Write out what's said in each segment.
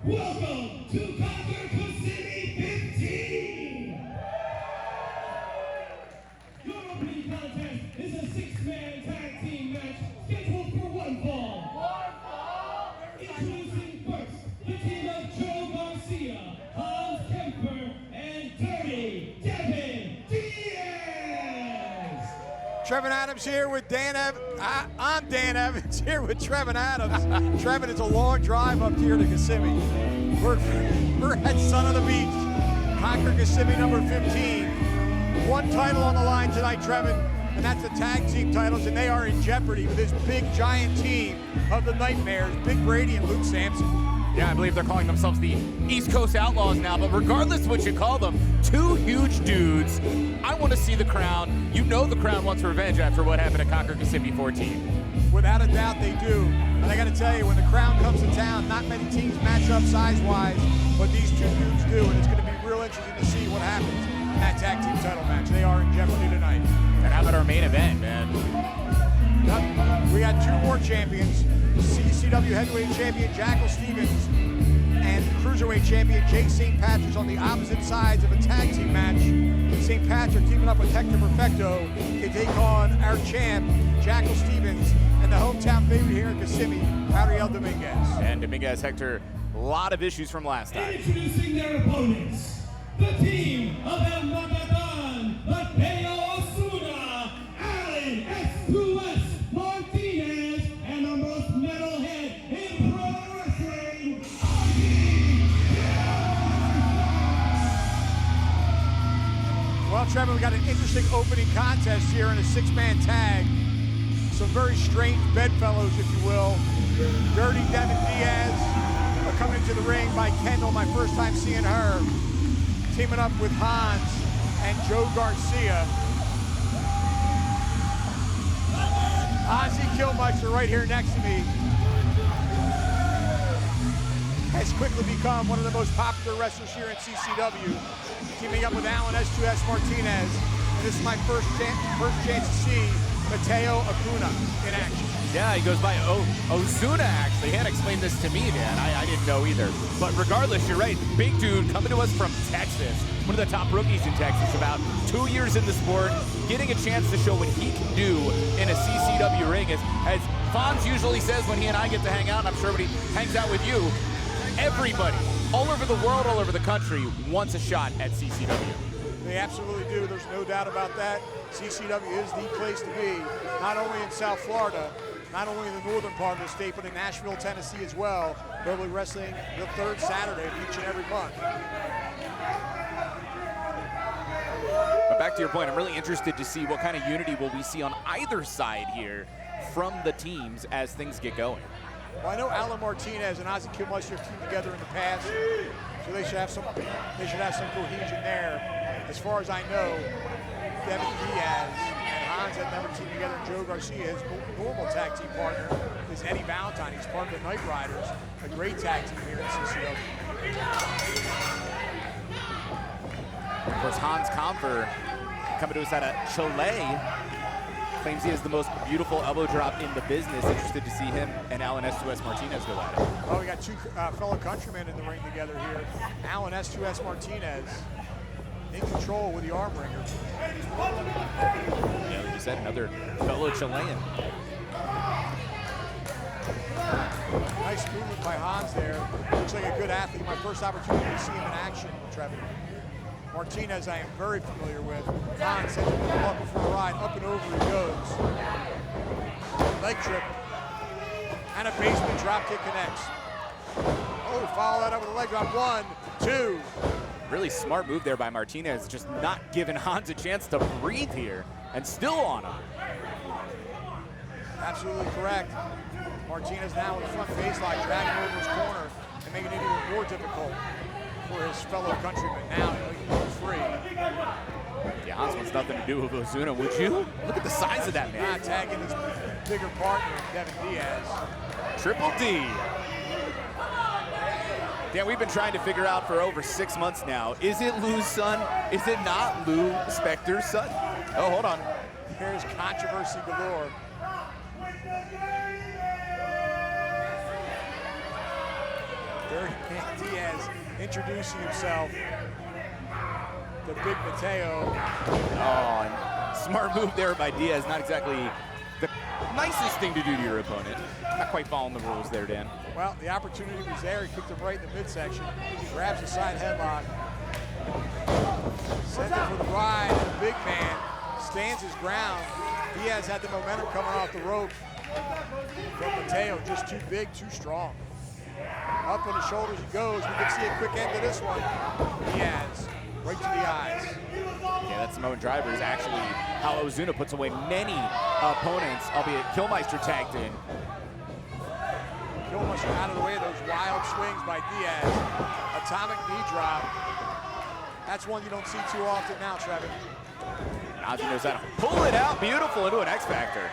Welcome to Kissimmee 15! Your opening contest is a six-man tag team match scheduled for one fall. Introducing first, the team of Joe Garcia, Hans Kemper, and Dirty Devin Diaz! Trevin Adams here with Dan Evans. I'm Dan Evans here with Trevin Adams. Trevin, it's a long drive up here to Kissimmee. We're at Son of the Beach. Conquer Kissimmee number 15. One title on the line tonight, Trevin, and that's the tag team titles, and they are in jeopardy with this big giant team of the Nightmares, Big Brady and Luke Sampson. Yeah, I believe they're calling themselves the East Coast Outlaws now, but regardless of what you call them, two huge dudes. I want to see the Qrown. You know the Qrown wants revenge after what happened at Conquer Kissimmee 14. Without a doubt they do. And I got to tell you, when the Qrown comes to town, not many teams match up size-wise, but these two dudes do, and it's going to be real interesting to see what happens in that tag team title match. They are in jeopardy tonight. And how about our main event, man? We got two more champions, CCW Heavyweight Champion Jackal Stevens and Cruiserweight Champion Jake St. Patrick's on the opposite sides of a tag team match. St. Patrick teaming up with Hector Perfecto to take on our champ, Jackal Stevens, and the hometown favorite here in Kissimmee, Ariel Dominguez. And Dominguez, Hector, a lot of issues from last time. Introducing their opponents, the team of El Magadan, Mateo Osuna, Alan S2S Martinez, and the most metalhead in pro wrestling, Well, Trevor, we got an interesting opening contest here in a six-man tag. Some very strange bedfellows, if you will. Dirty Devin Diaz coming into the ring by Kendall, my first time seeing her. Teaming up with Hans and Joe Garcia. Ozzy Killmeister right here next to me has quickly become one of the most popular wrestlers here in CCW. Teaming up with Alan S2S Martinez. And this is my first chance to see Mateo Osuna in action. Yeah, he goes by Osuna, actually. He had explained this to me, man. I didn't know either. But regardless, you're right. Big dude coming to us from Texas. One of the top rookies in Texas, about 2 years in the sport, getting a chance to show what he can do in a CCW ring. As Fonz usually says when he and I get to hang out, and I'm sure when he hangs out with you, everybody, all over the world, all over the country, wants a shot at CCW. They absolutely do. There's no doubt about that. CCW is the place to be, not only in South Florida, not only in the northern part of the state, but in Nashville, Tennessee as well. They'll be wrestling the third Saturday of each and every month. But back to your point, I'm really interested to see what kind of unity will we see on either side here from the teams as things get going. Well, I know Alan Martinez and Ozzy Killmeister have teamed together in the past, so they should have some cohesion there. As far as I know, Devin Diaz and Hans have never teamed together. Joe Garcia, his normal tag team partner, is Eddie Valentine. He's part of the Night Riders, a great tag team here in CCW. Of course, Hans Comfer coming to us out of Chile. Claims he has the most beautiful elbow drop in the business. Interested to see him and Alan S2S Martinez go at it. Oh, we got two fellow countrymen in the ring together here. Alan S2S Martinez in control with the arm wringer. Yeah, like you said, another fellow Chilean. Nice movement by Hans there. Looks like a good athlete. My first opportunity to see him in action, Trevor. Martinez I am very familiar with. Hans sends him up before the ride. Up and over he goes. Leg trip. And a basement drop kick connects. Oh, follow that up with a leg drop. 1, 2. Really smart move there by Martinez, just not giving Hans a chance to breathe here, and still on him. Absolutely correct. Martinez now in the front baseline, dragging over his corner and making it even more difficult for his fellow countrymen. Now he's free. Yeah, Hans wants nothing to do with Osuna, would you? Look at the size of that man. Not tagging his bigger partner, Devin Diaz. Triple D. Dan, we've been trying to figure out for over 6 months now, is it Lou's son? Is it not Lou Spector's son? Oh, hold on. Here's controversy galore. Dirty Man Diaz introducing himself. The big Mateo. Oh, and smart move there by Diaz. Not exactly the nicest thing to do to your opponent. Not quite following the rules there, Dan. Well, the opportunity was there. He kicked him right in the midsection. Grabs the side headlock. Sends it for the ride. The big man stands his ground. Diaz had the momentum coming off the rope. But Mateo just too big, too strong. Up on the shoulders he goes. We can see a quick end to this one. Diaz, right to the eyes. Yeah, that Samoan driver is actually how Ozuna puts away many opponents, albeit Killmeister tagged in. Killmeister out of the way of those wild swings by Diaz. Atomic knee drop. That's one you don't see too often now, Trevor. Ozzy knows how to pull it out beautiful into an X Factor.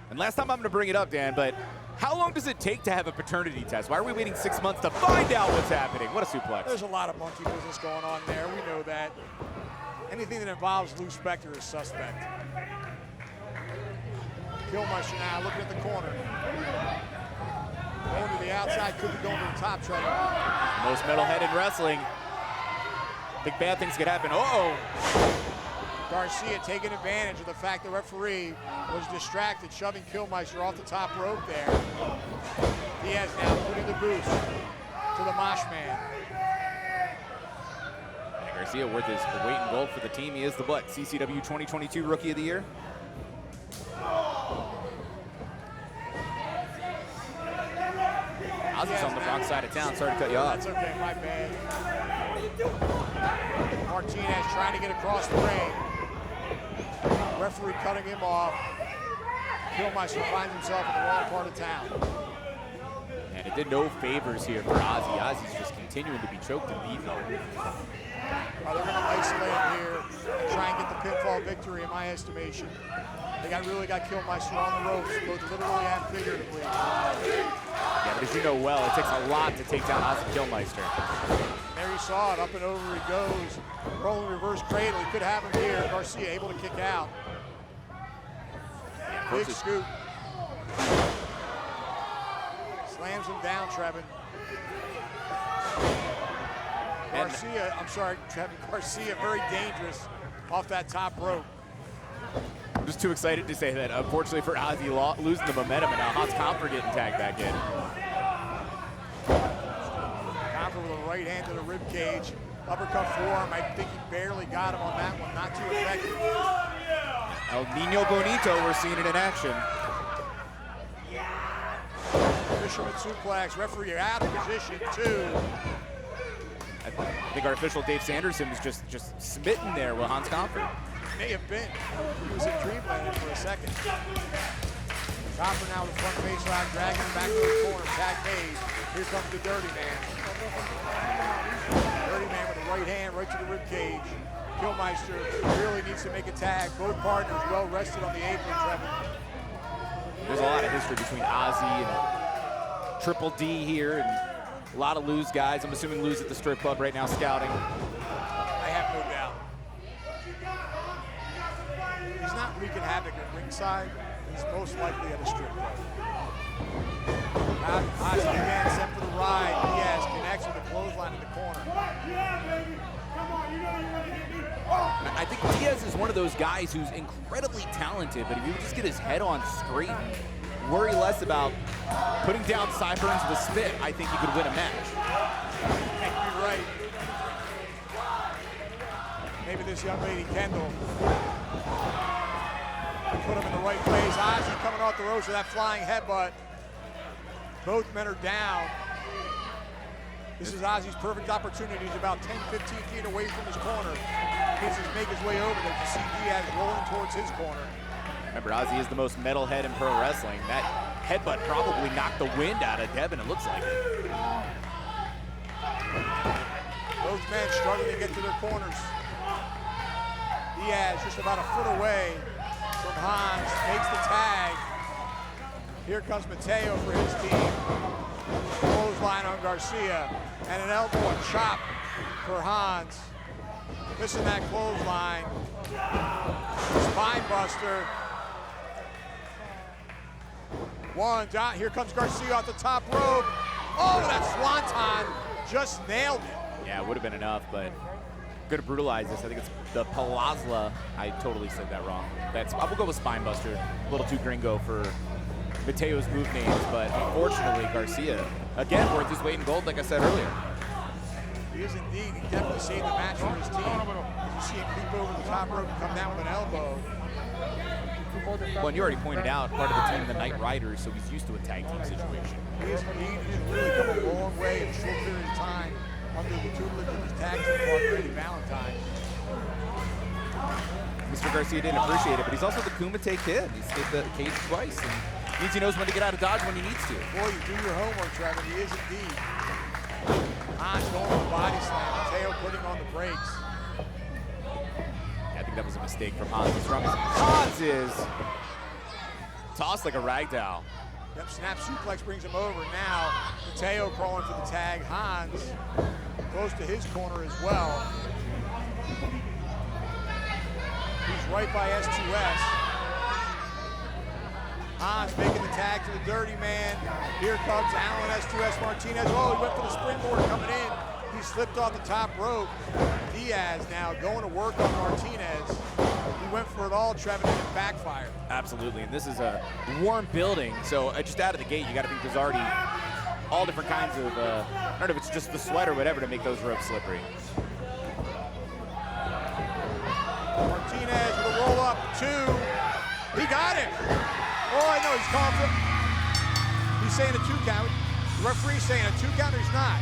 And last time I'm gonna bring it up, Dan, but how long does it take to have a paternity test? Why are we waiting 6 months to find out what's happening? What a suplex. There's a lot of monkey business going on there. We know that. Anything that involves Lou Spector is suspect. Killmeister now looking at the corner. Going to the outside, could be going to the top, Trevor. Most metalhead in wrestling. Think bad things could happen. Uh-oh. Garcia taking advantage of the fact the referee was distracted, shoving Killmeister off the top rope there. Diaz now putting the boost to the Mosh Man. And Garcia worth his weight in gold for the team. He is the what? CCW 2022 Rookie of the Year. Ozzy's on the wrong side of town. Sorry to cut you off. That's okay, my bad. Martinez trying to get across the ring. Referee cutting him off. Killmeister finds himself in the wrong part of town. And it did no favors here for Ozzy. Ozzy's just continuing to be choked and beaten. They're going to isolate him here and try and get the pinfall victory, in my estimation. They really got Killmeister on the ropes, both literally and figuratively. Yeah, but as you know well, it takes a lot to take down Ozzy Killmeister. There you saw it, up and over he goes. Rolling reverse cradle, he could have him here. Garcia able to kick out. Yeah, big scoop. Slams him down, Trevin. Garcia, very dangerous off that top rope. I'm just too excited to say that. Unfortunately for Ozzy, losing the momentum, and now Hans Comfort getting tagged back in. Comfort with a right hand to the rib cage. Uppercut forearm, I think he barely got him on that one. Not too effective. El Nino Bonito, we're seeing it in action. Fisherman suplex, referee out of position, two. I think our official Dave Sanderson was just smitten there with Hans Comfort. May have been. He was in dreamland for a second. Comfort now with the front face lock, dragging him back to the corner. Tag made. Here comes the Dirty Man. Dirty Man with the right hand right to the rib cage. Killmeister really needs to make a tag. Both partners well rested on the apron, Trevor. There's a lot of history between Ozzy and Triple D here, and a lot of Lou's guys. I'm assuming Lou's at the strip club right now scouting. I have no doubt. He's not wreaking havoc at ringside. He's most likely at a strip club. Ozzy again sent for the ride. Diaz connects with the clothesline in the corner. I think Diaz is one of those guys who's incredibly talented, but if he would just get his head on straight, worry less about putting down sideburns with a spit, I think he could win a match. You're right. Maybe this young lady, Kendall, put him in the right place. Ozzy coming off the ropes with that flying headbutt. Both men are down. This is Ozzy's perfect opportunity. He's about 10, 15 feet away from his corner. He needs to make his way over there to see Diaz rolling towards his corner. Remember, Ozzy is the most metalhead in pro wrestling. That headbutt probably knocked the wind out of Devin, it looks like it. Both men struggling to get to their corners. Diaz just about a foot away from Hans, makes the tag. Here comes Mateo for his team. Clothesline on Garcia, and an elbow and chop for Hans. Missing that clothesline. Spine buster. One, dot. Here comes Garcia off the top rope. Oh, that swanton just nailed it. Yeah, it would have been enough, but going to brutalize this. I think it's the Palazla. I totally said that wrong. I will go with Spinebuster. A little too gringo for Mateo's move names, but unfortunately, Garcia, again, worth his weight in gold, like I said earlier. He is indeed. He definitely saved the match for his team. You see him leap over the top rope and come down with an elbow. Well, and you already pointed out, part of the team, the Night Riders, so he's used to a tag team situation. He is indeed. He's really come a long way in a short period of time under the tutelage of his tag team partner, Brady Valentine. Mr. Garcia didn't appreciate it, but he's also the Kumite kid. He's escaped the cage twice, and means he knows when to get out of dodge when he needs to. Boy, you do your homework, Trevor. He is indeed. Hans going for the body slam. Mateo putting on the brakes. I think that was a mistake from Hans. As strong as Hans is, tossed like a ragdoll. Yep, snap suplex brings him over. Now, Mateo crawling for the tag. Hans close to his corner as well. He's right by S2S. Hans making the tag to the dirty man. Here comes Alan S2S Martinez. Oh, he went for the springboard coming in. He slipped off the top rope. Diaz now going to work on Martinez. He went for it all, Trevor, and it backfired. Absolutely, and this is a warm building, so just out of the gate, you got to think there's already all different kinds of, I don't know if it's just the sweat or whatever to make those ropes slippery. Martinez with a roll up, 2. He got it. Oh, I know, he's calling for, he's saying a 2 count. The referee's saying a 2 count, or he's not.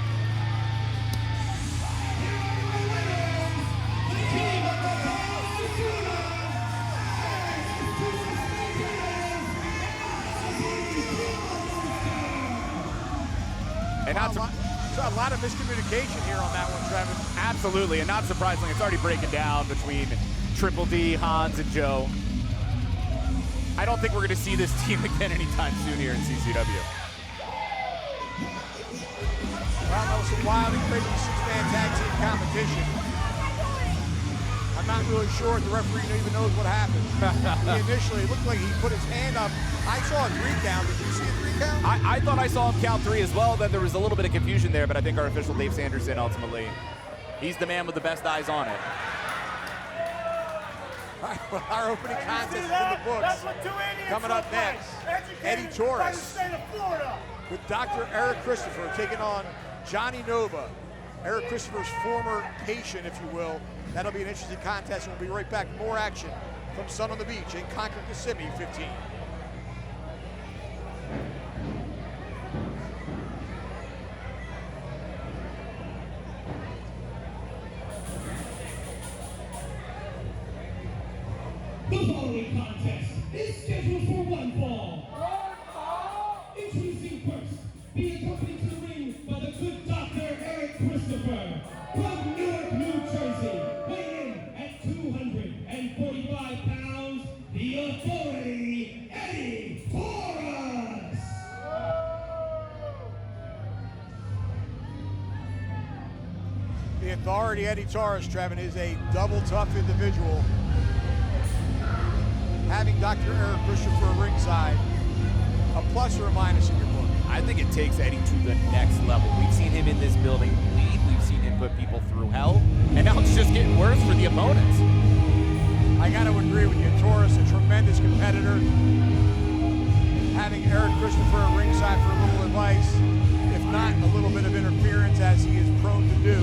And not a lot of miscommunication here on that one, Travis. Absolutely, and not surprisingly, it's already breaking down between Triple D, Hans, and Joe. I don't think we're going to see this team again anytime soon here in CCW. Well, that was some wild and crazy 6-man tag team competition. I'm not really sure if the referee even knows what happened. Initially, it looked like he put his hand up. I saw a 3 count. Did you see a 3 count? I thought I saw him count 3 as well. Then there was a little bit of confusion there, but I think our official Dave Sanderson ultimately, he's the man with the best eyes on it. All right, well, our opening contest is in the books. Coming up next, Eddie Taurus with Dr. Eric Christopher taking on Johnny Nova, Eric Christopher's former patient, if you will. That'll be an interesting contest, and we'll be right back with more action from Sun on the Beach in Concord, Kissimmee 15. The following contest is scheduled for one fall. Introducing first, being accompanied to the ring by the good Dr. Eric Christopher from Newark, New Jersey, weighing in at 245 pounds, the Authority, Eddie Taurus. The Authority, Eddie Taurus, Trevin, is a double tough individual. Having Dr. Eric Christopher ringside, a plus or a minus in your book? I think it takes Eddie to the next level. We've seen him in this building bleed. We've seen him put people through hell. And now it's just getting worse for the opponents. I got to agree with you. Taurus, a tremendous competitor. Having Eric Christopher ringside for a little advice, if not a little bit of interference, as he is prone to do.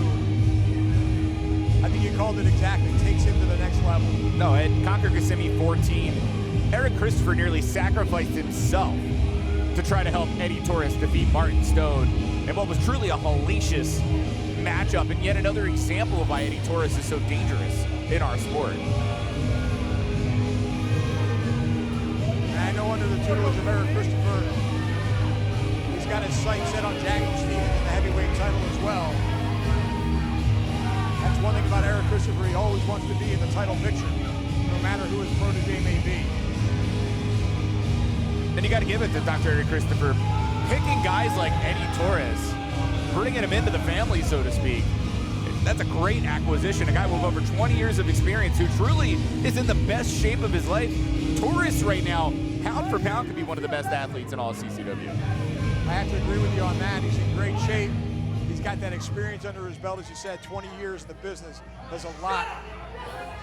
I think you called it exactly. Takes him to the next level. No, at Concord Kissimmee 14, Eric Christopher nearly sacrificed himself to try to help Eddie Taurus defeat Martin Stone in what was truly a hellacious matchup, and yet another example of why Eddie Taurus is so dangerous in our sport. And I know under the tutelage of Eric Christopher, he's got his sights set on Jackal Stevens in the heavyweight title as well. That's one thing about Eric Christopher, he always wants to be in the title picture, no matter who his protege may be. And you got to give it to Dr. Eric Christopher, picking guys like Eddie Taurus, bringing him into the family, so to speak. That's a great acquisition, a guy with over 20 years of experience who truly is in the best shape of his life. Taurus right now pound for pound could be one of the best athletes in all of CCW. I have to agree with you on that. He's in great shape. He's got that experience under his belt, as you said, 20 years in the business. Does a lot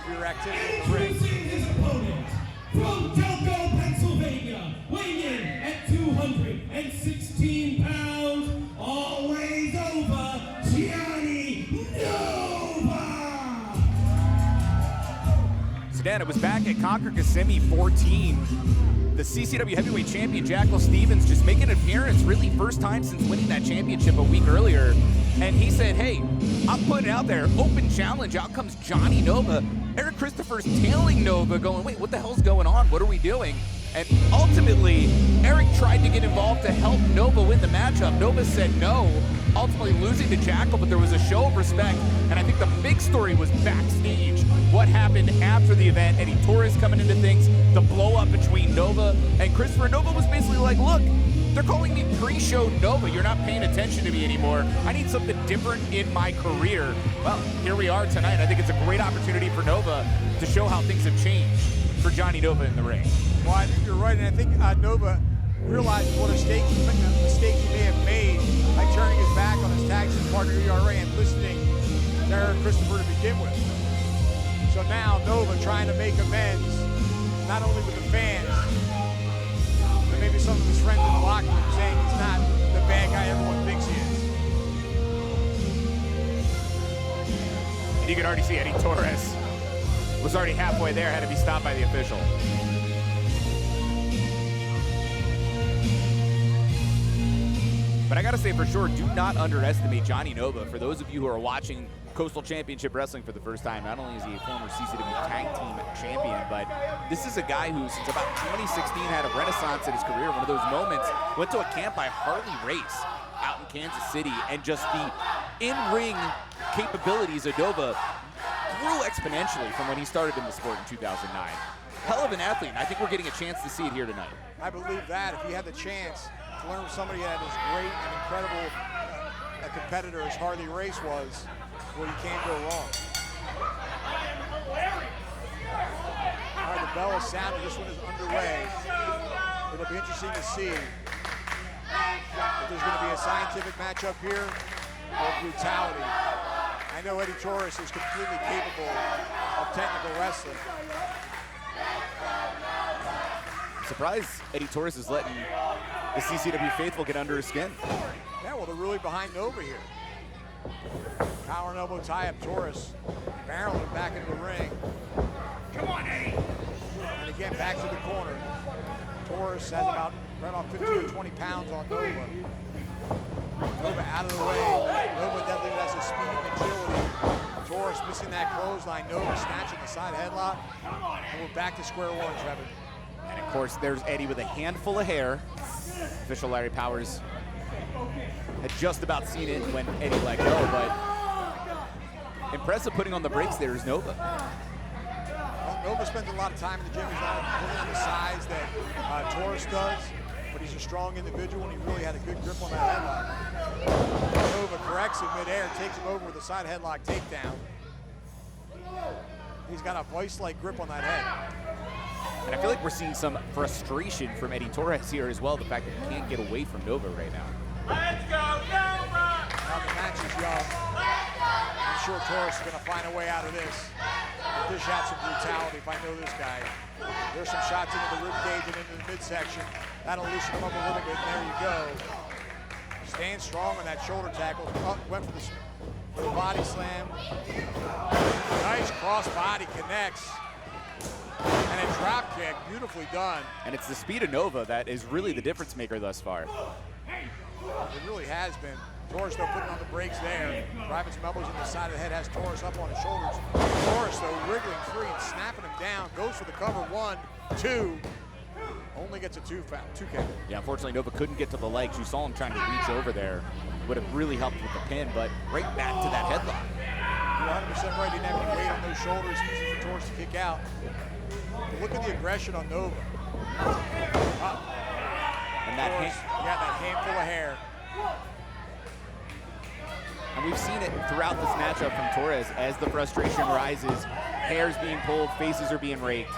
for your activity in the ring. Introducing his opponent from Jackal, Pennsylvania, weighing in at 216 pounds, always over, Jonny Nova! So Dan, it was back at Conquer Kissimmee 14. The CCW Heavyweight Champion, Jackal Stevens, just making an appearance, really first time since winning that championship a week earlier. And he said, hey, I'm putting it out there, open challenge. Out comes Jonny Nova. Eric Christopher's tailing Nova, going, wait, what the hell's going on? What are we doing? And ultimately, Eric tried to get involved to help Nova win the matchup. Nova said no, ultimately losing to Jackal, but there was a show of respect. And I think the big story was backstage. What happened after the event, Eddie Taurus coming into things, the blow up between Nova and Christopher. Nova was basically like, look, they're calling me pre-show Nova. You're not paying attention to me anymore. I need something different in my career. Well, here we are tonight. I think it's a great opportunity for Nova to show how things have changed for Jonny Nova in the ring. Well, I think you're right, and I think Nova realizes what a mistake he may have made by turning his back on his tag team partner ERA and listening to Eric Christopher to begin with. So now Nova trying to make amends, not only with the fans, but maybe some of his friends in the locker room saying he's not the bad guy everyone thinks he is. And you can already see Eddie Taurus was already halfway there, had to be stopped by the official. But I gotta say for sure, do not underestimate Jonny Nova. For those of you who are watching Coastal Championship Wrestling for the first time, not only is he a former CCW Tag Team Champion, but this is a guy who, since about 2016, had a renaissance in his career. One of those moments, went to a camp by Harley Race out in Kansas City, and just the in-ring capabilities of Nova grew exponentially from when he started in the sport in 2009. Hell of an athlete, and I think we're getting a chance to see it here tonight. I believe that if he had the chance to learn from somebody that is great and incredible a competitor as Harley Race was, well, you can't go wrong. All right, the bell is sounded. This one is underway. It'll be interesting to see if there's going to be a scientific matchup here or brutality. I know Eddie Taurus is completely capable of technical wrestling. I'm surprised Eddie Taurus is letting the CCW faithful get under his skin. Yeah, well, they're really behind Nova here. Power and elbow tie up Taurus, barreling him back into the ring. Come on, Eddie! And again, back to the corner. Taurus has about right on 15 or 20 pounds on Nova. Nova out of the way. Nova definitely has the speed and agility. Taurus missing that clothesline. Nova snatching the side headlock. And we're back to square one, Trevor. And of course, there's Eddie with a handful of hair. Official Larry Powers had just about seen it when Eddie let go, but impressive putting on the brakes there is Nova. Well, Nova spends a lot of time in the gym. He's not really on the size that Taurus does, but he's a strong individual, and he really had a good grip on that headlock. Nova corrects in midair, takes him over with a side headlock takedown. He's got a vice-like grip on that head. And I feel like we're seeing some frustration from Eddie Taurus here as well, the fact that he can't get away from Nova right now. Let's go, Nova! Now the match is young. I'm sure Taurus is going to find a way out of this. He'll dish out some brutality if I know this guy. There's some shots into the rib cage and into the midsection. That'll loosen him up a little bit, and there you go. Staying strong on that shoulder tackle. Went for the body slam. Nice cross body, connects. And a drop kick, beautifully done. And it's the speed of Nova that is really the difference maker thus far. It really has been. Taurus, though, putting on the brakes there. Driving some elbows in the side of the head, has Taurus up on his shoulders. Taurus, though, wriggling free and snapping him down. Goes for the cover, 1, 2. Only gets a two count. Yeah, unfortunately, Nova couldn't get to the legs. You saw him trying to reach over there. Would have really helped with the pin, but right back to that headlock. You're 100% right. Didn't have any weight on those shoulders. Easy for Taurus to kick out. But look at the aggression on Nova. And that Taurus, that handful of hair. And we've seen it throughout this matchup from Taurus as the frustration rises. Hair's being pulled, faces are being raked.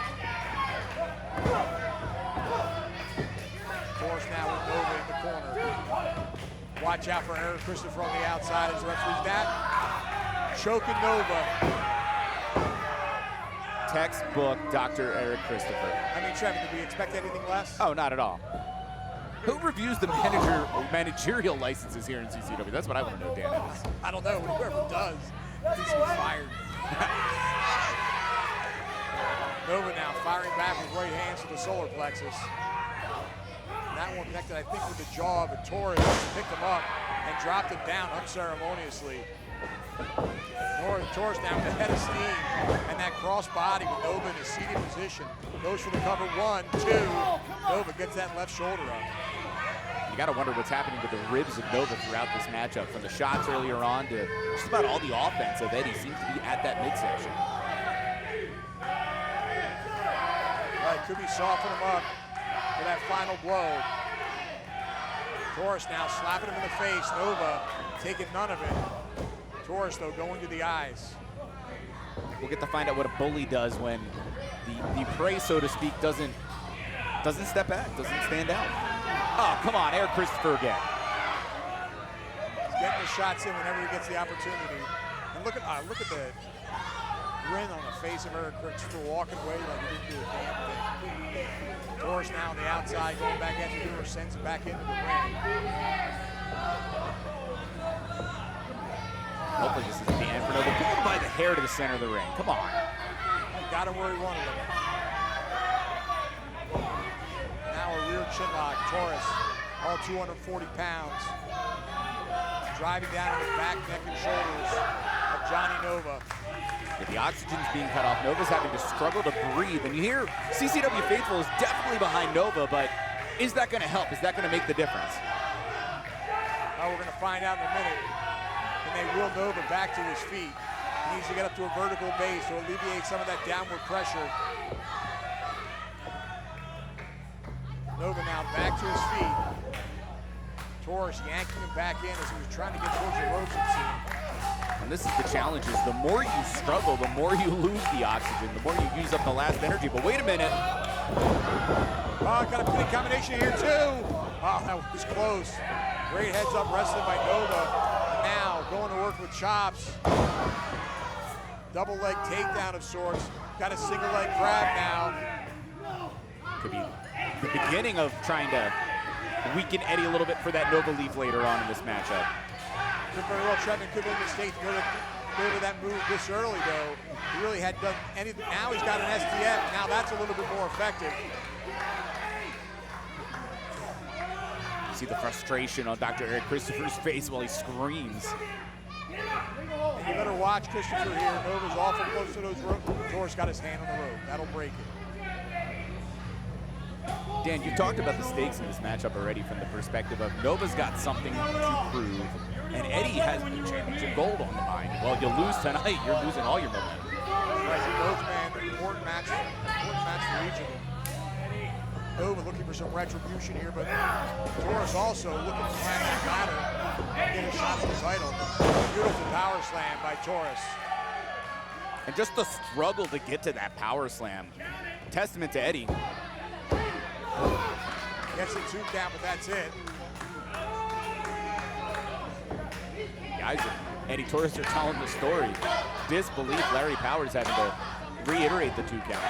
Watch out for Eric Christopher on the outside as the referee's that. Choking Nova. Textbook Dr. Eric Christopher. I mean, Trevor, did we expect anything less? Oh, not at all. Who reviews the managerial licenses here in CCW? That's what I want to know, Dan Evans. I don't know. Whoever does, he's fired. Nova now firing back with right hands to the solar plexus. That one connected, I think, with the jaw, but Taurus picked him up and dropped him down unceremoniously. Taurus now with a head of steam, and that cross body with Nova in a seated position. Goes for the cover, 1, 2. Nova gets that left shoulder up. You gotta wonder what's happening with the ribs of Nova throughout this matchup. From the shots earlier on to just about all the offense of Eddie seems to be at that midsection. Right, could be softening him up for that final blow. Taurus now slapping him in the face. Nova taking none of it. Taurus, though, going to the eyes. We'll get to find out what a bully does when the prey, so to speak, doesn't step back, doesn't stand out. Oh, come on, Eric Christopher again. He's getting the shots in whenever he gets the opportunity. And look at the grin on the face of Eric Christopher walking away like he didn't do a damn thing. Taurus now on the outside, going back after Hoover, sends him back into the ring. Hopefully this is the end for Nova. Pull him by the hair to the center of the ring. Come on. Got him where he wanted him. Now a rear chin lock. Taurus, all 240 pounds. Driving down on the back, neck, and shoulders of Jonny Nova. If the oxygen's being cut off, Nova's having to struggle to breathe. And you hear CCW Faithful is definitely behind Nova, but is that going to help? Is that going to make the difference? We're going to find out in a minute. And they will Nova back to his feet. He needs to get up to a vertical base to alleviate some of that downward pressure. Nova now back to his feet. Taurus yanking him back in as he was trying to get towards the ropes, it seemed. And this is the challenge, is the more you struggle, the more you lose the oxygen, the more you use up the last energy. But wait a minute. Oh, got a pinning combination here too. Oh, that was close. Great heads up wrestling by Nova. Now going to work with chops. Double leg takedown of sorts. Got a single leg grab now. Could be the beginning of trying to weaken Eddie a little bit for that Nova leaf later on in this matchup. Could very well Trevin could be a mistake to go to that move this early though. He really hadn't done anything. Now he's got an STF. Now that's a little bit more effective. You see the frustration on Dr. Eric Christopher's face while he screams. And you better watch Christopher here. Nova's awful close to those ropes. Taurus got his hand on the rope. That'll break it. Dan, you talked about the stakes in this matchup already from the perspective of Nova's got something to prove, and Eddie has the championship gold on the mind. Well, you lose tonight, you're losing all your momentum. Right, you both, man, important match for each of them. Nova looking for some retribution here, but Taurus also looking for last matter and get a shot at the title. Beautiful power slam by Taurus. And just the struggle to get to that power slam. Testament to Eddie. Gets the 2 count, but that's it. Guys, Eddie Taurus are telling the story. Disbelief Larry Powers having to reiterate the 2 count.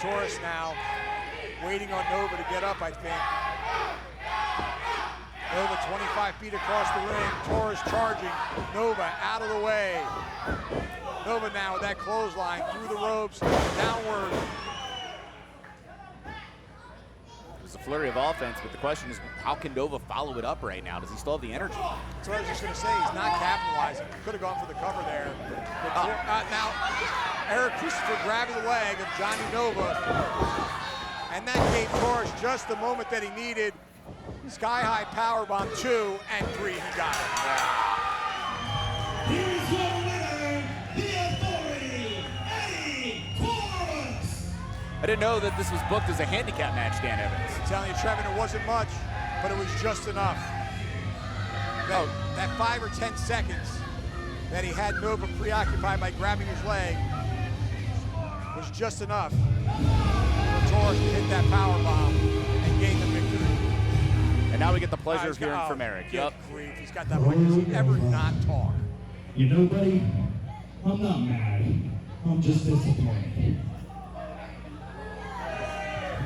Taurus now waiting on Nova to get up, I think. Nova 25 feet across the ring. Taurus charging. Nova out of the way. Nova now with that clothesline through the ropes, downward. There's a flurry of offense, but the question is, how can Nova follow it up right now? Does he still have the energy? That's what I was just going to say. He's not capitalizing. Could have gone for the cover there. Now, Eric Christopher grabbing the leg of Jonny Nova. And that gave Taurus just the moment that he needed. Sky-high powerbomb 2 and 3. He got it. Here's your winner, the Authority, Eddie Taurus. I didn't know that this was booked as a handicap match, Dan Evans. I'm telling you, Trevin, it wasn't much, but it was just enough. That 5 or 10 seconds that he had Nova preoccupied by grabbing his leg was just enough for Taurus to hit that power bomb and gain the victory. And now now we get the pleasure He's of hearing got- from Eric. good Yep. grief, he's got that mic. Does he ever not talk? You know, buddy, I'm not mad. I'm just disappointed.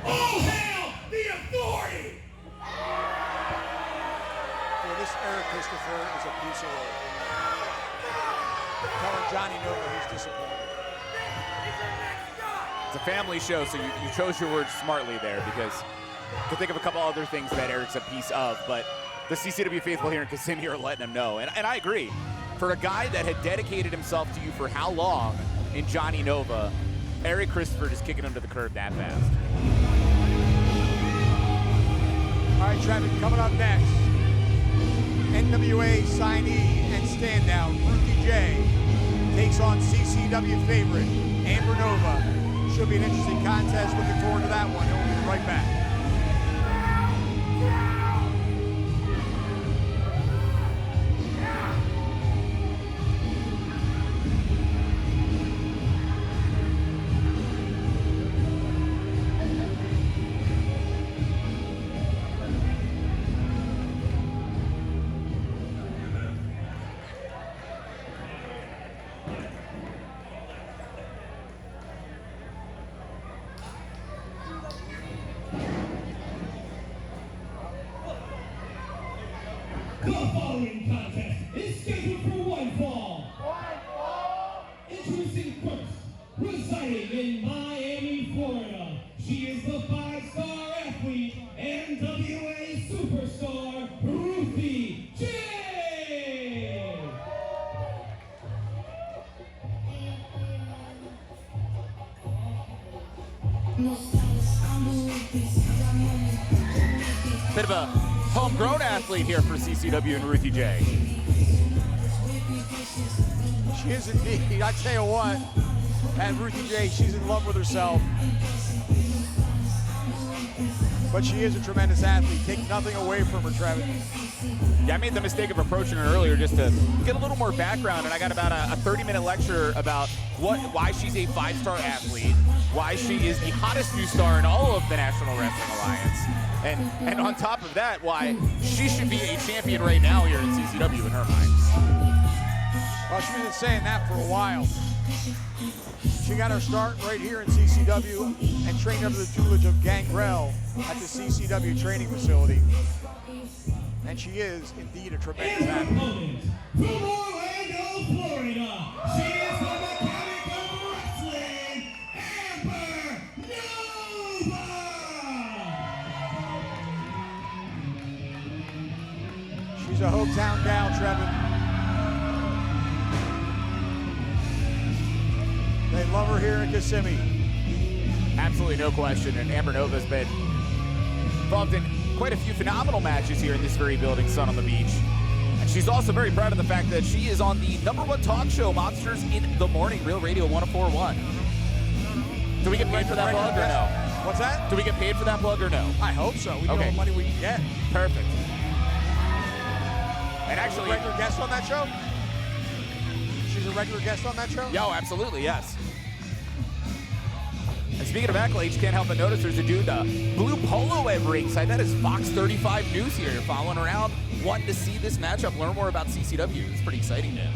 All hail the authority! Yeah, this Eric Christopher is a piece of work. Telling Jonny Nova he's disappointed. It's a family show, so you chose your words smartly there, because I could think of a couple other things that Eric's a piece of, but the CCW faithful here in Kissimmee are letting him know. And I agree. For a guy that had dedicated himself to you for how long in Jonny Nova, Eric Christopher just kicking him to the curb that fast. All right, Trevor, coming up next, NWA signee and standout Ruthie J takes on CCW favorite Amber Nova. Should be an interesting contest. Looking forward to that one. We'll be right back. The following contest is scheduled for one fall. Introducing first, residing in Miami, Florida. She is the 5-star athlete, NWA superstar, Ruthie J. Bit of a homegrown athlete here for CCW and Ruthie J. She is indeed. I tell you what, and Ruthie J, she's in love with herself. But she is a tremendous athlete. Take nothing away from her, Travis. Yeah, I made the mistake of approaching her earlier just to get a little more background, and I got about a 30-minute lecture about why she's a 5-star athlete, why she is the hottest new star in all of the National Wrestling Alliance, and on top of that, why she should be a champion right now here in CCW in her mind. Well, she's been saying that for a while. She got her start right here in CCW and trained under the tutelage of Gangrel at the CCW Training Facility. And she is indeed a tremendous athlete. Opponent from Orlando, Florida. She is the mechanic of wrestling, Amber Nova. She's a hometown gal, Trevin. They love her here in Kissimmee. Absolutely no question, and Amber Nova's been involved in quite a few phenomenal matches here in this very building, Sun on the Beach. And she's also very proud of the fact that she is on the #1 talk show, Monsters in the Morning, Real Radio 104.1. Do we get paid for that plug or no? What's that? Do we get paid for that plug or no? I hope so. We know Okay. what money we can get. Perfect. And She's a actually, regular guest on that show? She's a regular guest on that show? yo, absolutely, yes. And speaking of accolades, you can't help but notice there's a dude, blue polo at ringside. That is Fox 35 News here, following around, wanting to see this matchup, learn more about CCW. It's pretty exciting, man.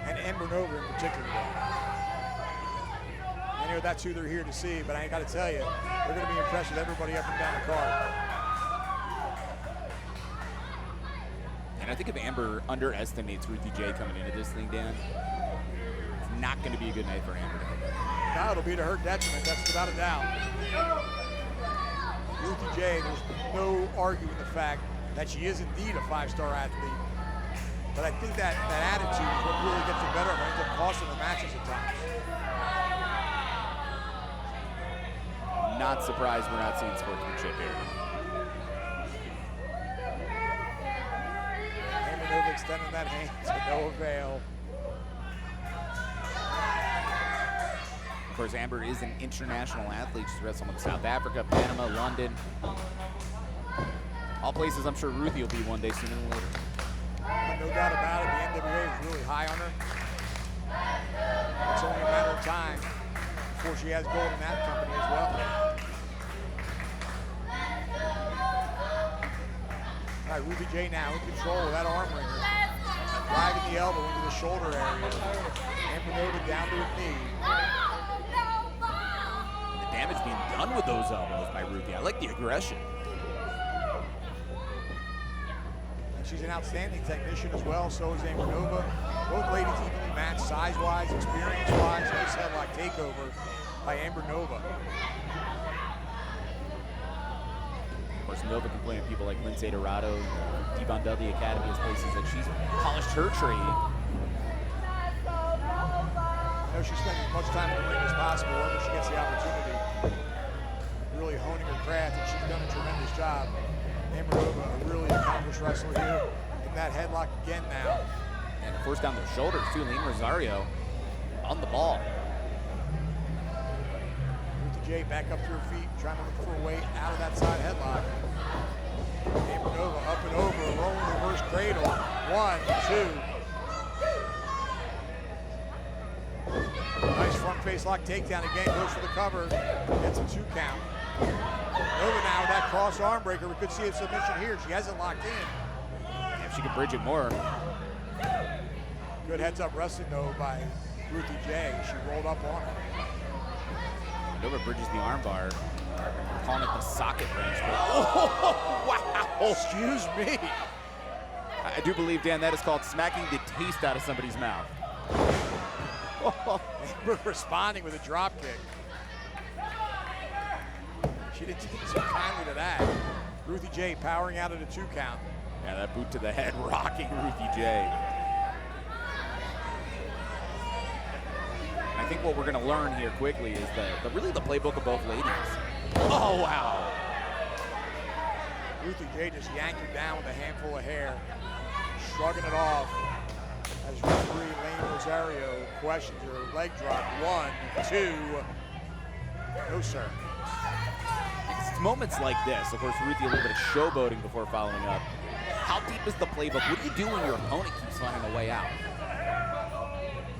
And Amber Nova in particular. I know that's who they're here to see, but I got to tell you, they're going to be impressed with everybody up and down the card. And I think if Amber underestimates Ruthie J coming into this thing, Dan, it's not going to be a good night for Amber. Now it'll be to her detriment, that's without a doubt. Ruthie J, there's no arguing the fact that she is indeed a 5-star athlete. But I think that attitude is what really gets her better and ends up costing the matches at times. Not surprised we're not seeing sportsmanship here. Amber Nova extending that hand to no avail. Of course, Amber is an international athlete. She's wrestled in South Africa, Panama, London. All places I'm sure Ruthie will be one day sooner than later. No doubt about it, the NWA is really high on her. It's only a matter of time before she has gold in that company as well. All right, Ruthie J now in control with that arm wringer. Driving the elbow into the shoulder area. Amber Nova down to a knee. The damage being done with those elbows by Ruthie. I like the aggression. And she's an outstanding technician as well, so is Amber Nova. Both ladies evenly matched size-wise, experience-wise. Nice headlock takeover by Amber Nova. Of course, Nova can play in people like Lindsay Dorado, Devon Dudley Academy as places that she's polished her trade. I know she spends as much time in the ring as possible whenever she gets the opportunity. Really honing her craft, and she's done a tremendous job. Amber Nova, a really accomplished wrestler here. In that headlock again now. And force down their shoulders too. Lean Rosario on the ball. Ruthie J back up to her feet, trying to look for a way out of that side headlock. Amber Nova up and over, rolling reverse cradle. 1, 2. Nice front face lock takedown again, goes for the cover, gets a 2 count. Nova now with that cross arm breaker. We could see a submission here. She hasn't locked in. If she could bridge it more. Good heads up wrestling though by Ruthie J. She rolled up on her. Nova bridges the arm bar. We're calling it the socket wrench. Oh, wow. Excuse me. I do believe, Dan, that is called smacking the taste out of somebody's mouth. Amber responding with a drop kick. She didn't take so kindly to that. Ruthie J powering out at a 2 count. Yeah, that boot to the head rocking Ruthie J. I think what we're going to learn here quickly is really the playbook of both ladies. Oh, wow. Ruthie J just yanked her down with a handful of hair, shrugging it off as referee Lane Rosario questions her leg drop. 1, 2. No, sir. It's moments like this. Of course, Ruthie a little bit of showboating before following up. How deep is the playbook? What do you do when your opponent keeps finding a way out?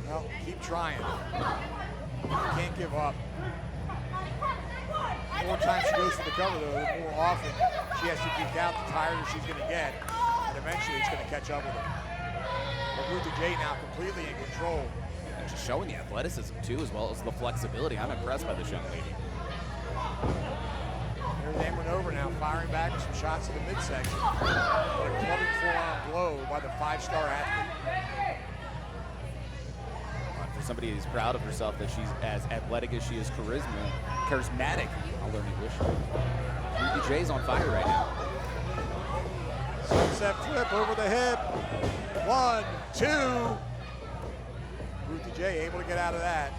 Well, keep trying. You can't give up. The more times she goes for the cover, though, the more often she has to geek out, the tighter she's going to get, and eventually it's going to catch up with her. But Ruthie J now completely in control. And just showing the athleticism, too, as well as the flexibility. I'm impressed by this young lady. There's Amber Nova now firing back with some shots in the midsection. But a clubbing forearm blow by the 5-star athlete. For somebody who's proud of herself that she's as athletic as she is charismatic. I'll learn English. Ruthie J's on fire right now. Sunset flip over the hip. 1, 2. Ruthie J able to get out of that.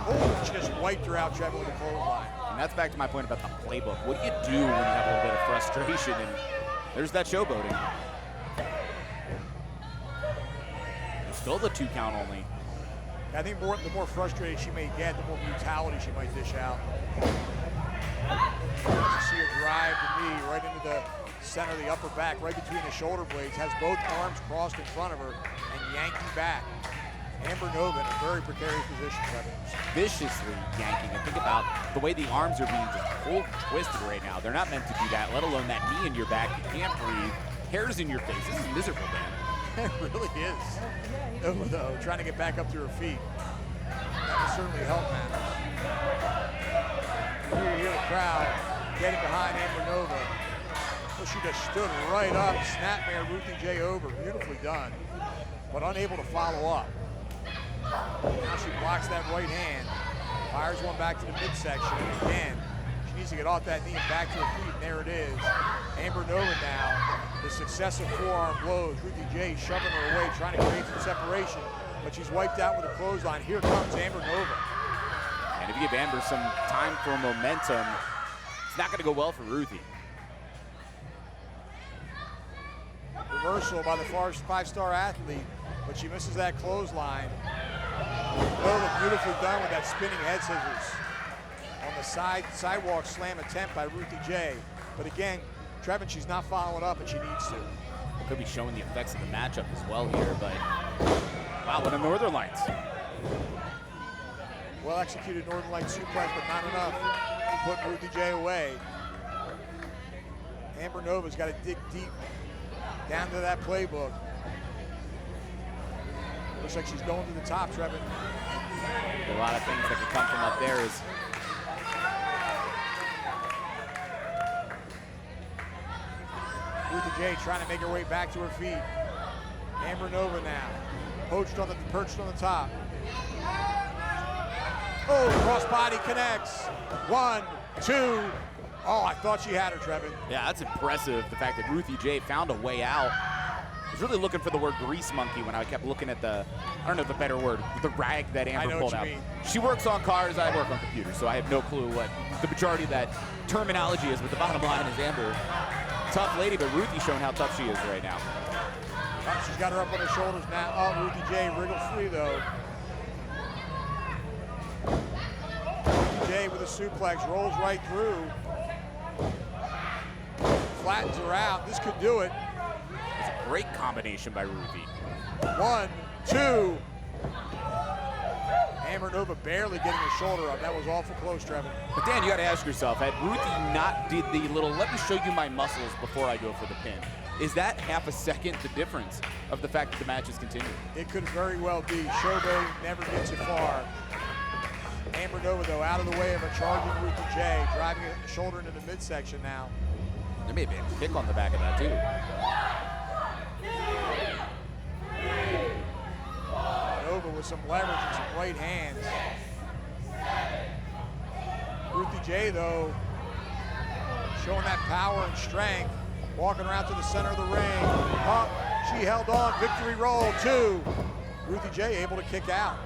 Oh, she just wiped her out, Trevor, with a clothesline. And that's back to my point about the playbook. What do you do when you have a little bit of frustration? And there's that showboating. There's still the 2 count only. I think the more frustrated she may get, the more brutality she might dish out. You see her drive the knee right into the center of the upper back, right between the shoulder blades, has both arms crossed in front of her and yanking back. Amber Nova in a very precarious position, Kevin. Viciously yanking. And think about the way the arms are being just pulled and twisted right now. They're not meant to do that, let alone that knee in your back. You can't breathe. Hairs in your face. This is miserable, man. It really is. Nova, though, trying to get back up to her feet. That will certainly help matters. You hear the crowd getting behind Amber Nova. Well, she just stood right up, snapmare Ruthie J over. Beautifully done, but unable to follow up. Now she blocks that right hand, fires one back to the midsection, and again, she needs to get off that knee and back to her feet, and there it is. Amber Nova now, the successive forearm blows. Ruthie J shoving her away, trying to create some separation, but she's wiped out with a clothesline. Here comes Amber Nova. And if you give Amber some time for momentum, it's not going to go well for Ruthie. Reversal by the 5-star athlete, but she misses that clothesline. Nova beautifully done with that spinning head scissors on the sidewalk slam attempt by Ruthie J. But again, Trevin, she's not following up, and she needs to. It could be showing the effects of the matchup as well here, but wow, what a Northern Lights. Well executed Northern Lights suplex, but not enough to put Ruthie J away. Amber Nova's got to dig deep down to that playbook. Looks like she's going to the top, Trevin. A lot of things that could come from up there is Ruthie J trying to make her way back to her feet. Amber Nova now, perched on the top. Oh, crossbody connects. 1, 2. Oh, I thought she had her, Trevin. Yeah, that's impressive. The fact that Ruthie J found a way out. I was really looking for the word grease monkey when I kept looking at the, I don't know the better word, the rag that Amber pulled out. She works on cars, I work on computers, so I have no clue what the majority of that terminology is, but the bottom line is Amber, tough lady, but Ruthie's showing how tough she is right now. Oh, she's got her up on her shoulders now. Oh, Ruthie J wriggles free though. Ruthie J with a suplex, rolls right through. Flattens her out, this could do it. It's a great combination by Ruthie. 1, 2. Amber Nova barely getting her shoulder up. That was awful close, Trevin. But Dan, you got to ask yourself, had Ruthie not did the little, let me show you my muscles before I go for the pin, is that half a second the difference of the fact that the match is continuing? It could very well be. Showboat never gets it far. Amber Nova, though, out of the way of a charging Ruthie J, driving a shoulder into the midsection now. There may be a kick on the back of that, too. Nova with some leverage and some right hands. Ruthie J, though, showing that power and strength, walking around to the center of the ring. Up, she held on, victory roll, 2. Ruthie J able to kick out.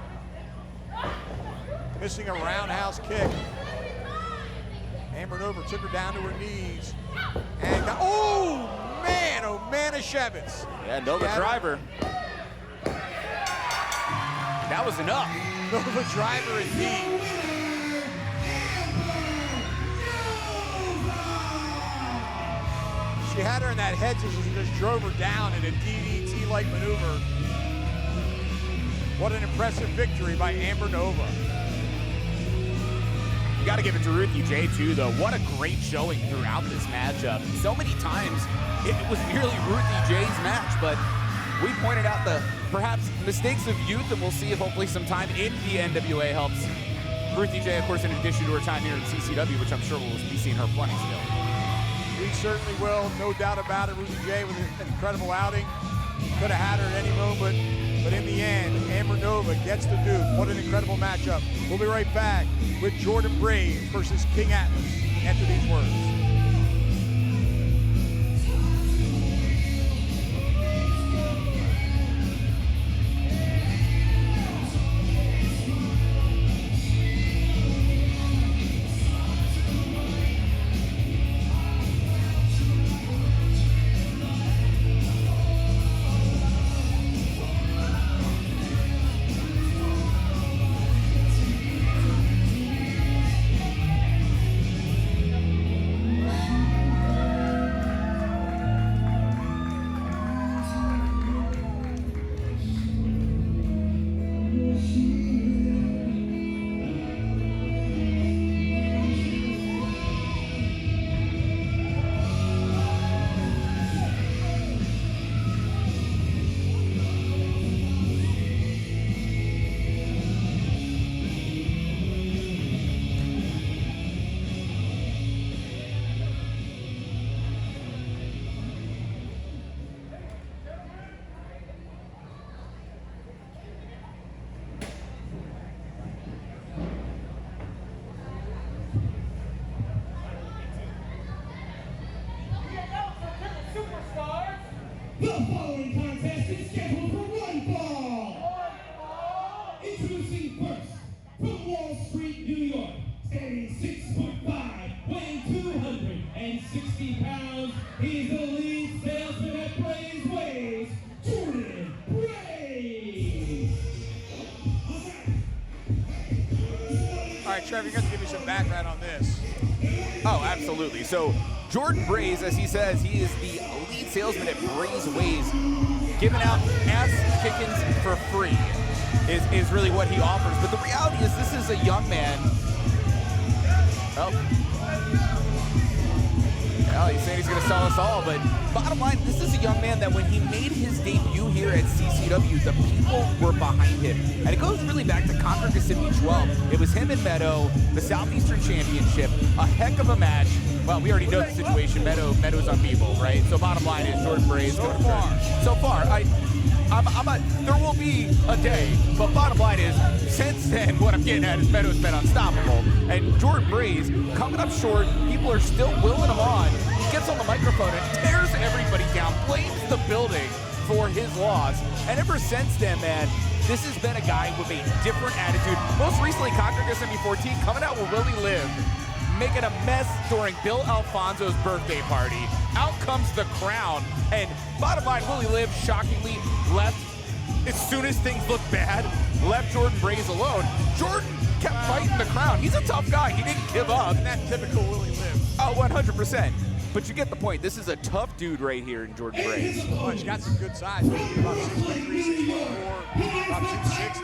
Missing a roundhouse kick. Amber Nova took her down to her knees. And got, oh man, Shevitz. Yeah, Nova driver. That was enough. Nova driver indeed. She had her in that head scissors and just drove her down in a DDT-like maneuver. What an impressive victory by Amber Nova. You got to give it to Ruthie J, too, though. What a great showing throughout this matchup. So many times, it was nearly Ruthie J's match, but we pointed out the perhaps mistakes of youth, and we'll see if hopefully some time in the NWA helps Ruthie J, of course, in addition to her time here at CCW, which I'm sure we'll be seeing her plenty still. We certainly will, no doubt about it. Ruthie J with an incredible outing. Could have had her at any moment, but in the end, Amber Nova gets the Duke. What an incredible matchup. We'll be right back with Jordan Braze versus King Atlas after these words. The following contest is scheduled for one fall. Introducing first, from Wall Street, New York, standing 6'5", weighing 260 pounds, he's the lead salesman at Braze Ways, Jordan Braze. All right, Trevor, you're going to give me some background on this. Oh, absolutely. So Jordan Braze, as he says, he is the lead salesman at Braze Ways, giving out ass kickings for free is really what he offers. But the reality is this is a young man. Oh, well, he's saying he's going to saw us all, but bottom line, this is a young man that when he made his debut here at CCW, the people were behind him. And it goes really back to Conquer Kissimmee 12. It was him and Meadow, the Southeastern Championship, a heck of a match. Well, we already know the situation. Meadow's unbeatable, right? So bottom line is Jordan Braze. So far, there will be a day, but bottom line is, since then, what I'm getting at is Meadow's been unstoppable. And Jordan Braze, coming up short, people are still willing him on. He gets on the microphone and tears everybody down, blames the building for his loss. And ever since then, man, this has been a guy with a different attitude. Most recently, Conquer Kissimmee 14, coming out where Willie lived, making a mess during Bill Alfonso's birthday party. Out comes the Qrown, and bottom line, Willie Liv shockingly left as soon as things looked bad, left Jordan Braze alone. Jordan kept fighting the Qrown. He's a tough guy. He didn't give up. Isn't that typical Willie Liv? Oh, 100%. But you get the point. This is a tough dude right here in Jordan Braze. Oh, he's got some good size. He's about 6'3", 6'4", about 260.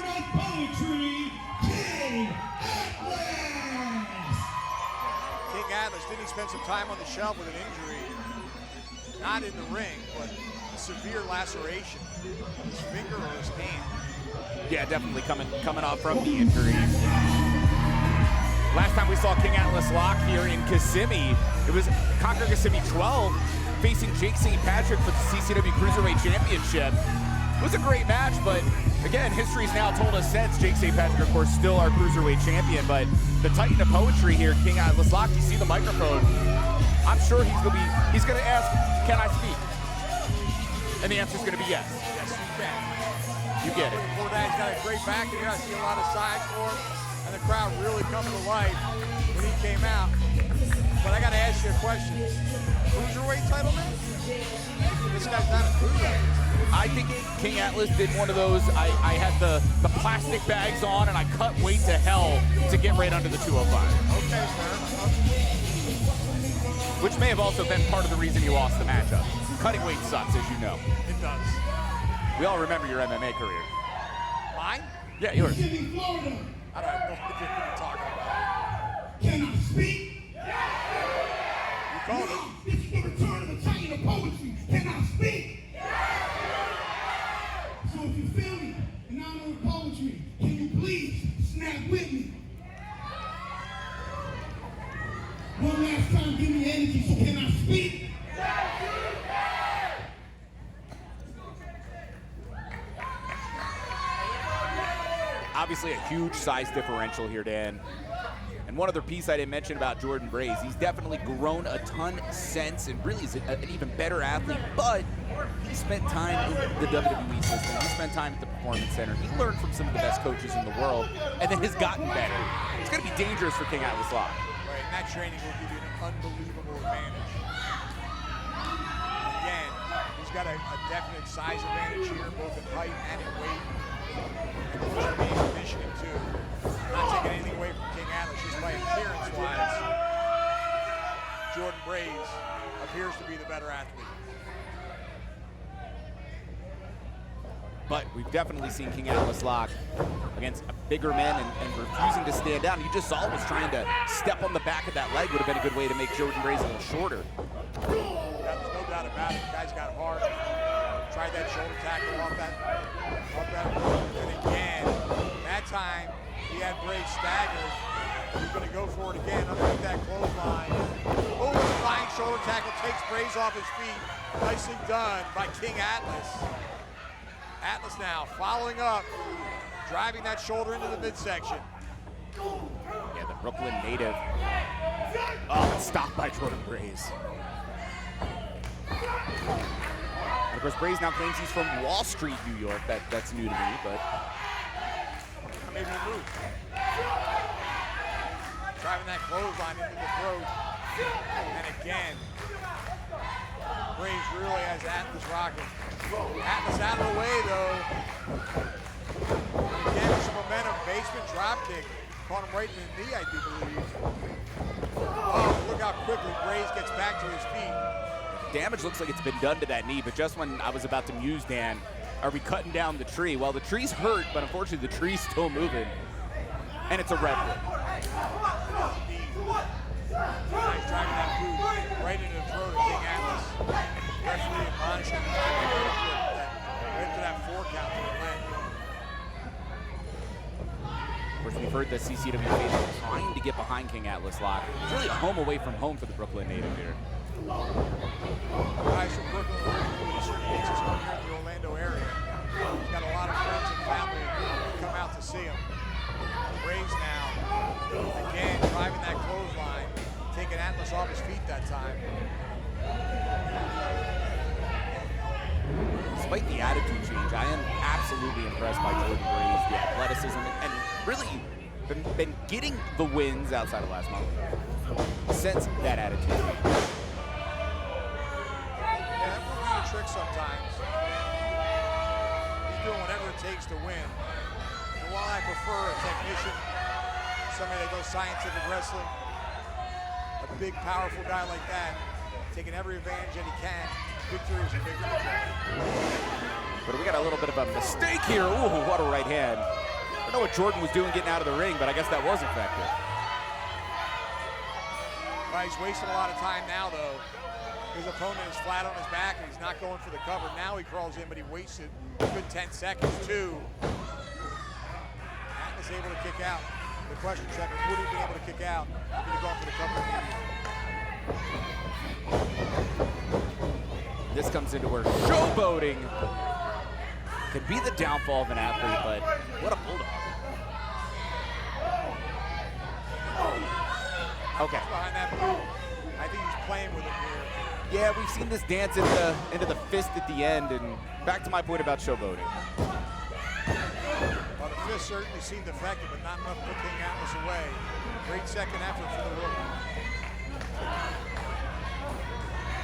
King Atlas, didn't he spend some time on the shelf with an injury? Not in the ring, but a severe laceration of his finger or his hand. Yeah, definitely coming off from the injury. Last time we saw King Atlas lock here in Kissimmee, it was Conquer Kissimmee 12 facing Jake St. Patrick for the CCW Cruiserweight Championship. It was a great match, but again, history's now told us since. Jake St. Patrick, of course, still our Cruiserweight champion, but the Titan of Poetry here, King Atlas lock, you see the microphone. I'm sure he's gonna ask, can I speak? And the answer's gonna be yes. Yes, you can. You get it. Poor dad's got a great back here. I see a lot of sides for him, and the crowd really coming to life when he came out. But I gotta ask you a question. Cruiserweight title match? This guy's not a cruiserweight. I think King Atlas did one of those, I had the plastic bags on and I cut weight to hell to get right under the 205. Okay, sir. Which may have also been part of the reason you lost the matchup. Cutting weight sucks, as you know. It does. We all remember your MMA career. Mine? Yeah, yours. I don't have no idea what you're talking about. Can I speak? You called it. This is the return of the Titan of Poetry. Can I speak? So if you feel me, and I'm on poetry, can you please snap with me? One last time, give me energy, so can I speak? Obviously a huge size differential here, Dan. And one other piece I didn't mention about Jordan Braze, he's definitely grown a ton since and really is an even better athlete, but he spent time in the WWE system. He spent time at the Performance Center. He learned from some of the best coaches in the world and then has gotten better. It's going to be dangerous for King Atlas Lock. Right, and that training will give you an unbelievable advantage. Again, he's got a definite size advantage here, both in height and in weight. And of course, being conditioning too. Not taking anything away from King Atlas, just by appearance-wise, Jordan Braze appears to be the better athlete. But we've definitely seen King Atlas lock against bigger men and refusing to stand down. You just saw him was trying to step on the back of that leg. Would have been a good way to make Jordan Braze a little shorter. There's no doubt about it. The guy's got heart. Tried that shoulder tackle off that rope. And again, that time he had Braze staggered. He's going to go for it again underneath that clothesline. Oh, flying shoulder tackle takes Braze off his feet. Nicely done by King Atlas. Atlas now following up, driving that shoulder into the midsection. Yeah, the Brooklyn native. Oh, it's stopped by Jordan Braze. And of course, Braze now claims he's from Wall Street, New York. That's new to me, but Maybe move. Driving that clothesline into the throat. And again, Braze really has Atlas rocking. Atlas out of the way, though. Again, with some momentum, basement dropkick. Caught him right in the knee, I do believe. Oh, look how quickly Braze gets back to his feet. damage looks like it's been done to that knee, but just when I was about to muse, Dan, are we cutting down the tree? Well, the tree's hurt, but unfortunately the tree's still moving. And it's a redwood. Nice driving that boot right into the throat of King Atlas. finishing right to that 4 count to the win. Of course, we've heard the CCW faithful trying to get behind King Atlas Lock. It's really a home away from home for the Brooklyn native here. Guys from Brooklyn originally, he certainly makes his home here in the Orlando area. He's got a lot of friends and family who come out to see him. Braze now, again, driving that clothesline, taking Atlas off his feet that time. Despite the attitude change, I am absolutely impressed by Jordan Braze, the athleticism, and really been getting the wins outside of last month since that attitude change. Yeah, that will be a trick sometimes. He's doing whatever it takes to win. And while I prefer a technician, somebody that does scientific wrestling, a big, powerful guy like that, taking every advantage that he can, victory is a victory. But we got a little bit of a mistake here. Ooh, what a right hand. I don't know what Jordan was doing getting out of the ring, but I guess that was effective. Right, he's wasting a lot of time now, though. His opponent is flat on his back, and he's not going for the cover. Now he crawls in, but he wasted a good 10 seconds, too. Atlas able to kick out. The question is, would he be able to kick out? He's going to go for the cover immediately. This comes into where showboating could be the downfall of an athlete, but what a bulldog. Okay. Behind that boot, I think he's playing with him here. Yeah, we've seen this dance into the fist at the end, and back to my point about showboating. Well, the fist certainly seemed effective, but not enough to put King Atlas away. Great second effort for the rookie.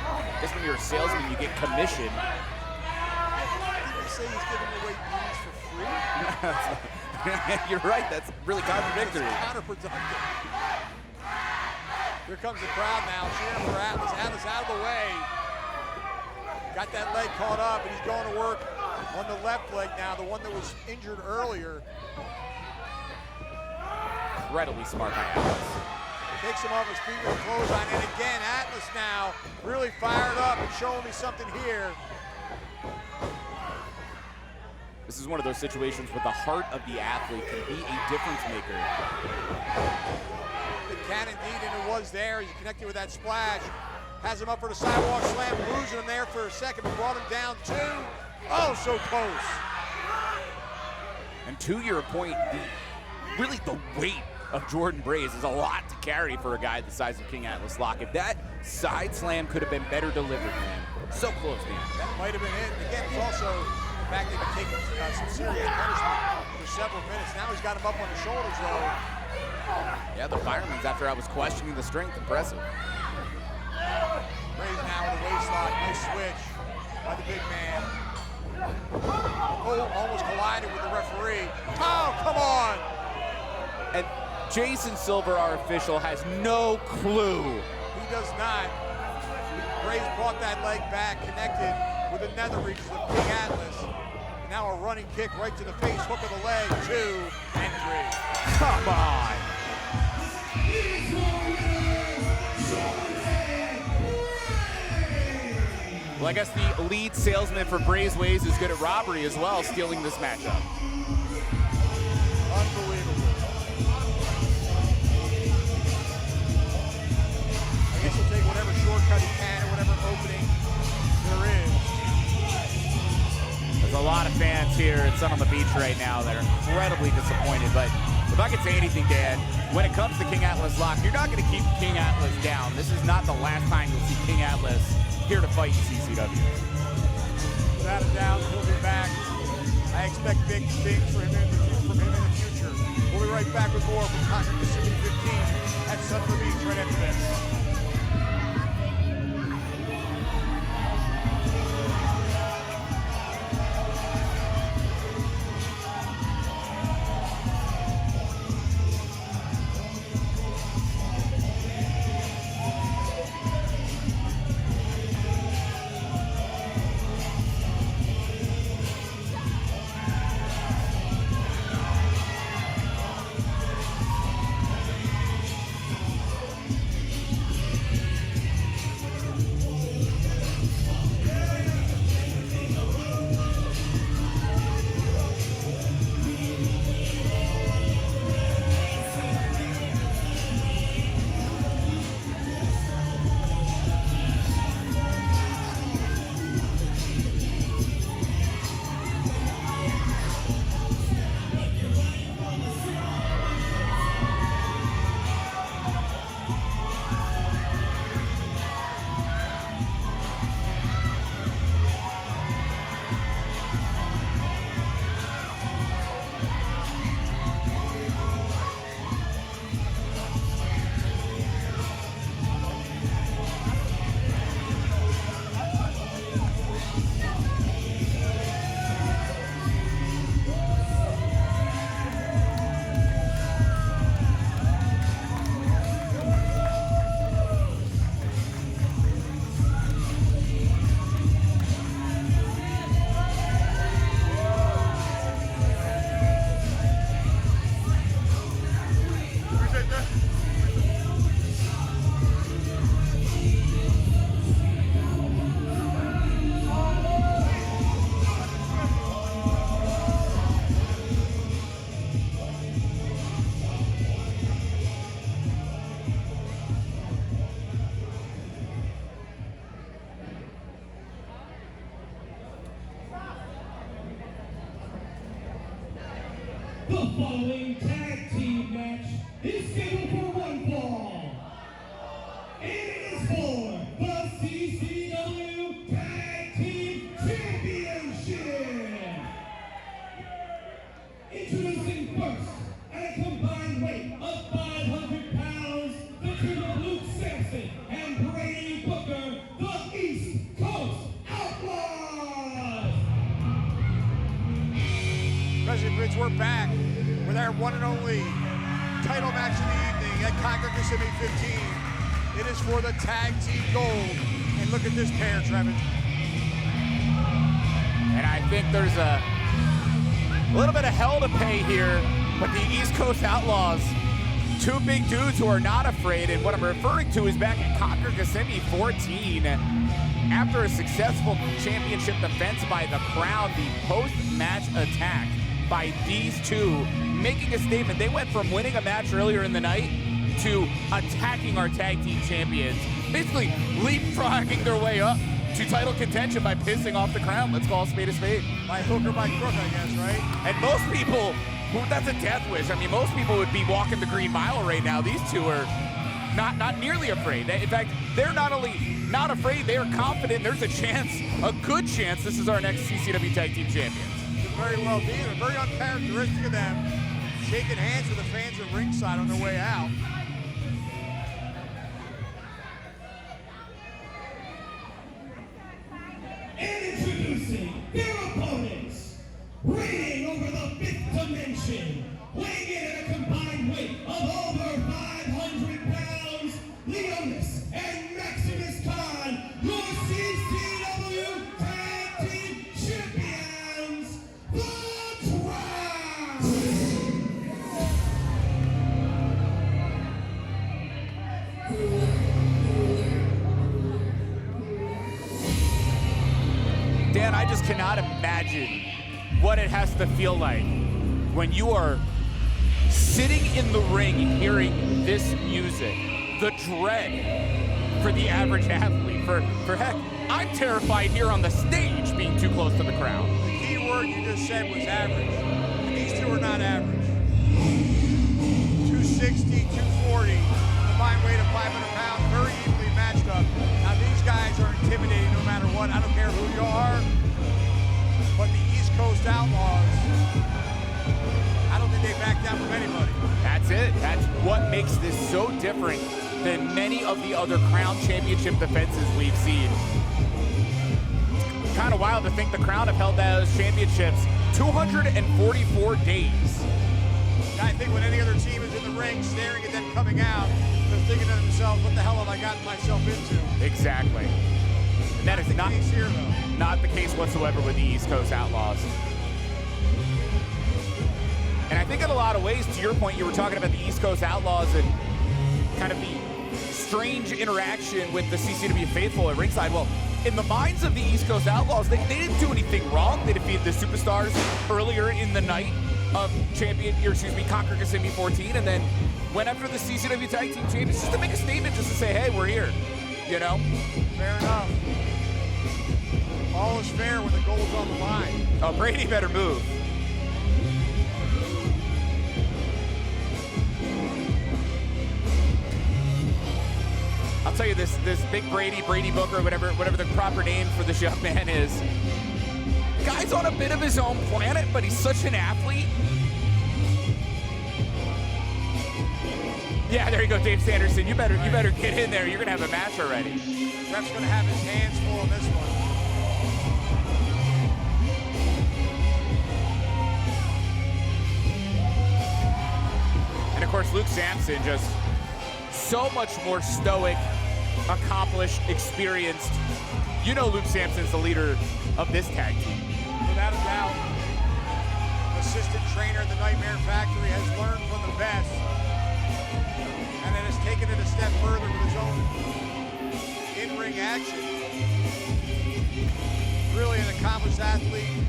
I guess when you're a salesman, you get commission. Didn't he say he's giving away beans for free? You're right, that's really contradictory. It's counterproductive. Here comes the crowd now, cheering for Atlas. Atlas out of the way. Got that leg caught up, and he's going to work on the left leg now, the one that was injured earlier. Incredibly smart by Atlas. Takes him off his feet with a clothesline, and again, Atlas now really fired up and showing me something here. This is one of those situations where the heart of the athlete can be a difference maker. It can indeed, and it was there. He connected with that splash. Has him up for the sidewalk slam, losing him there for a second, but brought him down too. Oh, so close. And to your point, really the weight of Jordan Braze is a lot to carry for a guy the size of King Atlas Lock. If that side slam could have been better delivered, man. So close, man. That might have been it. Again, it's also the fact that he's taking some serious punishment for several minutes. Now he's got him up on the shoulders, though. Yeah, the fireman's after I was questioning the strength. Impressive. Braze now with a waistlock. Nice switch by the big man. Oh, almost collided with the referee. Oh, come on! And Jason Silver, our official, has no clue. He does not. Braze brought that leg back, connected with another reach of King Atlas. Now a running kick right to the face, hook of the leg, 2 and 3. Come on. Well, I guess the lead salesman for Braze Ways is good at robbery as well, stealing this matchup. Unbelievable. I guess he'll take whatever shortcut he can or whatever opening there is. There's a lot of fans here at Sun on the Beach right now that are incredibly disappointed, but if I could say anything, Dan, when it comes to King Atlas Lock, you're not going to keep King Atlas down. This is not the last time you'll see King Atlas here to fight in CCW. Without a doubt, he'll be back. I expect big things from him in the future. We'll be right back with more from Conquer Kissimmee 15 at Sun on the Beach right after this. following tag team match is scheduled for one fall. And it is for the CCW Tag Team Championship. Introducing first, at a combined weight of 500 pounds, the team of Luke Sampson and Brady Booker, the East Coast Outlaws. President Briggs, we're back with our one and only title match of the evening at Kissimmee 15. It is for the tag team gold. And look at this pair, Trevin. And I think there's a little bit of hell to pay here, but the East Coast Outlaws, two big dudes who are not afraid, and what I'm referring to is back at Kissimmee 14. After a successful championship defense by the Qrown, the post-match attack by these two, making a statement. They went from winning a match earlier in the night to attacking our tag team champions, basically leapfrogging their way up to title contention by pissing off the Qrown. Let's call a spade a spade. By hook or by crook, I guess, right? And most people, that's a death wish. I mean, most people would be walking the Green Mile right now. These two are not nearly afraid. In fact, they're not only not afraid, they are confident there's a chance, a good chance, this is our next CCW Tag Team Champions. Could very well be. They're very uncharacteristic of them, shaking hands with the fans at ringside on their way out. And introducing their opponents, reigning over the fifth dimension, weighing in at a combined weight of over 500 pounds, Leonis and Maximus Khan, your CCW Tag Team Champions, the Qrown. Dan, I just cannot imagine what it has to feel like when you are sitting in the ring hearing this music. The dread for the average athlete. For heck, I'm terrified here on the stage being too close to the crowd. The key word you just said was average. And these two are not average. 260, 240, combined weight of 500 pounds, very evenly matched up. Now these guys are intimidating no matter what. I don't care who you are, but the East Coast Outlaws, I don't think they back down from anybody. That's it. That's what makes this so different than many of the other Qrown Championship defenses we've seen. Kind of wild to think the Qrown have held those championships 244 days. I think when any other team is in the ring staring at them coming out, they're thinking to themselves, what the hell have I gotten myself into? Exactly. And that is not, here, though. Not the case whatsoever with the East Coast Outlaws. And I think in a lot of ways, to your point, you were talking about the East Coast Outlaws and kind of the strange interaction with the CCW faithful at ringside. Well, in the minds of the East Coast Outlaws, they didn't do anything wrong. They defeated the Superstars earlier in the night of Conquer Kissimmee 14, and then went after the CCW Tag Team Champions just to make a statement, just to say, hey, we're here, you know? Fair enough. All is fair when the goal's on the line. Oh, Brady better move. I'll tell you this big Brady Booker, whatever the proper name for this young man is, guy's on a bit of his own planet, but he's such an athlete. Yeah, there you go, Dave Sanderson. You better get in there. You're gonna have a match already. Ref's gonna have his hands full on this one. And of course, Luke Sampson, just so much more stoic, accomplished, experienced. You know Luke Sampson's the leader of this tag team. Without a doubt, assistant trainer at the Nightmare Factory has learned from the best, and then has taken it a step further with his own in-ring action. Really an accomplished athlete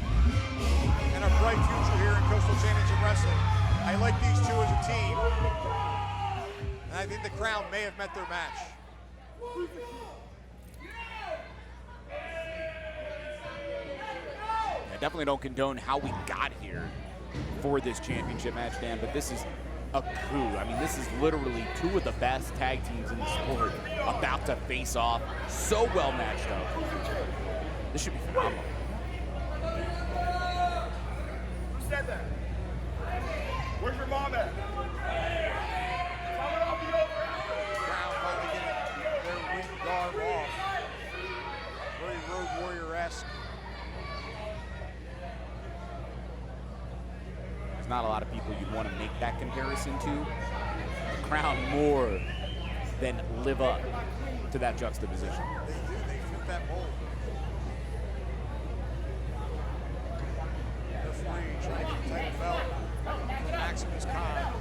and a bright future here in Coastal Championship Wrestling. I like these two as a team, and I think the Qrown may have met their match. I definitely don't condone how we got here. for this championship match, Dan, but this is a coup. I mean, this is literally two of the best tag teams in the sport about to face off. So well matched up. This should be phenomenal. Who said that? Where's your mom at? Qrown finally getting their ring garb off. Very Road Warrior-esque. There's not a lot of people you'd want to make that comparison to. Qrown more than live up to that juxtaposition. They do, they fit that mold. Referee trying to get the title belt from Maximus Khan.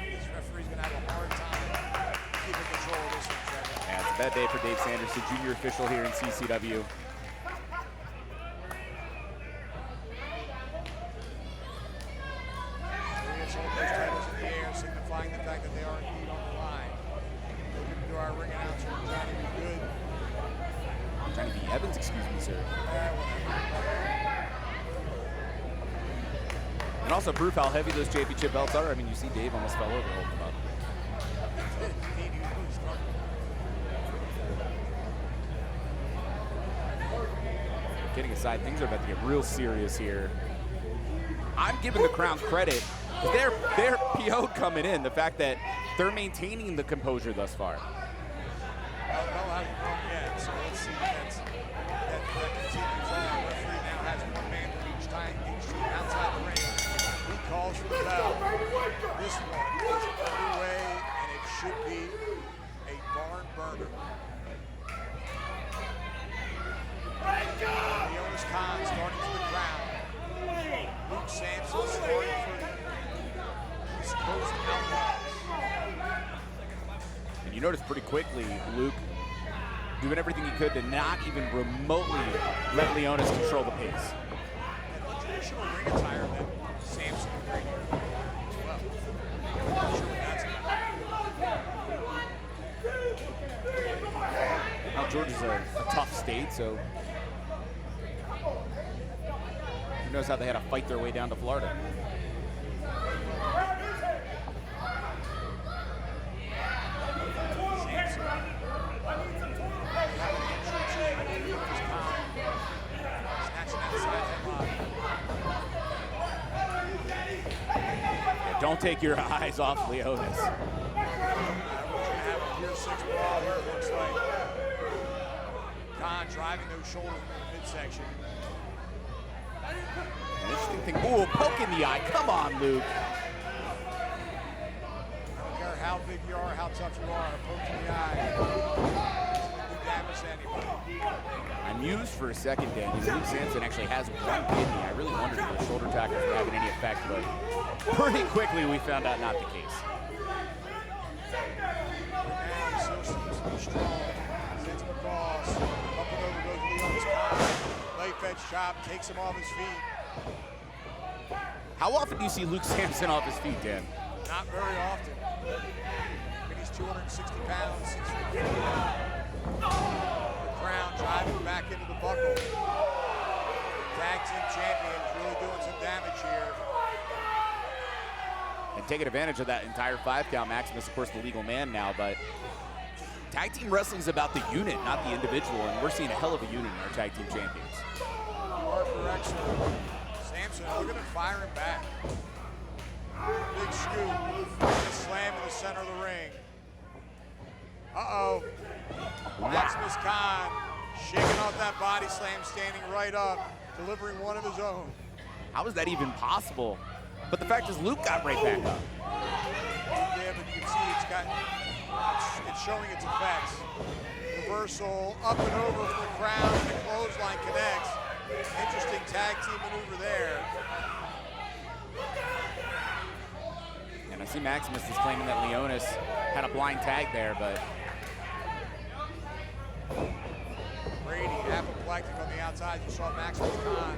This referee's gonna have a hard time keeping control of this one, Trevor. Yeah, it's a bad day for Dave Sanderson, junior official here in CCW. Hold those titles in the air, signifying the fact that they are indeed on the line. Looking to our ring announcer, Jonny, be good. Trying to be Evans, excuse me, sir. And also proof how heavy those championship belts are. I mean, you see Dave almost fell over holding them up. Kidding aside, things are about to get real serious here. I'm giving the Qrown credit. They're PO'd coming in. The fact that they're maintaining the composure thus far. Well, no hasn't won yet, so let's see if that continues on. The referee now has one man for each time, each team outside the ring. He calls for the bell. This one is underway, and it should be a barn burner. Leonis Khan starting for the Qrown. Luke Sampson starting for the East Coast Outlaws. And you notice pretty quickly, Luke doing everything he could to not even remotely let Leonis control the pace. And the traditional ring attire that Sampson and Brady are as well. I'm not sure what that's about. Now, Georgia's a tough state, so who knows how they had to fight their way down to Florida. Yeah, don't take your eyes off Leonis. Tier 6 brawl here, it looks like. Khan driving those shoulders into the midsection. An interesting thing. Ooh, poke in the eye. Come on, Luke. I don't care how big you are, how tough you are, a poke in the eye doesn't do damage to anybody. I'm mused for a second, Dan. Luke Sampson actually has one kidney. I really wondered if the shoulder tackles were having any effect, but pretty quickly we found out not the case. Now he still seems to be strong. Sends him across. Up and over goes Leonis Khan. Lay fetch chop, takes him off his feet. How often do you see Luke Sampson off his feet, Dan? Not very often. I mean, he's 260 pounds, 6 feet. Qrown driving back into the buckle. Tag team champions really doing some damage here. And taking advantage of that entire 5 count. Maximus, of course, the legal man now, but tag team wrestling is about the unit, not the individual, and we're seeing a hell of a unit in our tag team champions. You are correct, sir. Sampson, look at him firing back. Big scoop. Big slam in the center of the ring. Uh-oh. Maximus Khan shaking off that body slam, standing right up, delivering one of his own. How is that even possible? But the fact is, Luke got right back up. Yeah, but you can see it's showing its effects. Reversal, up and over for Qrown, and the clothesline connects. Interesting tag team maneuver there. And I see Maximus is claiming that Leonis had a blind tag there, but Brady, apoplectic on the outside. You saw Maximus Khan,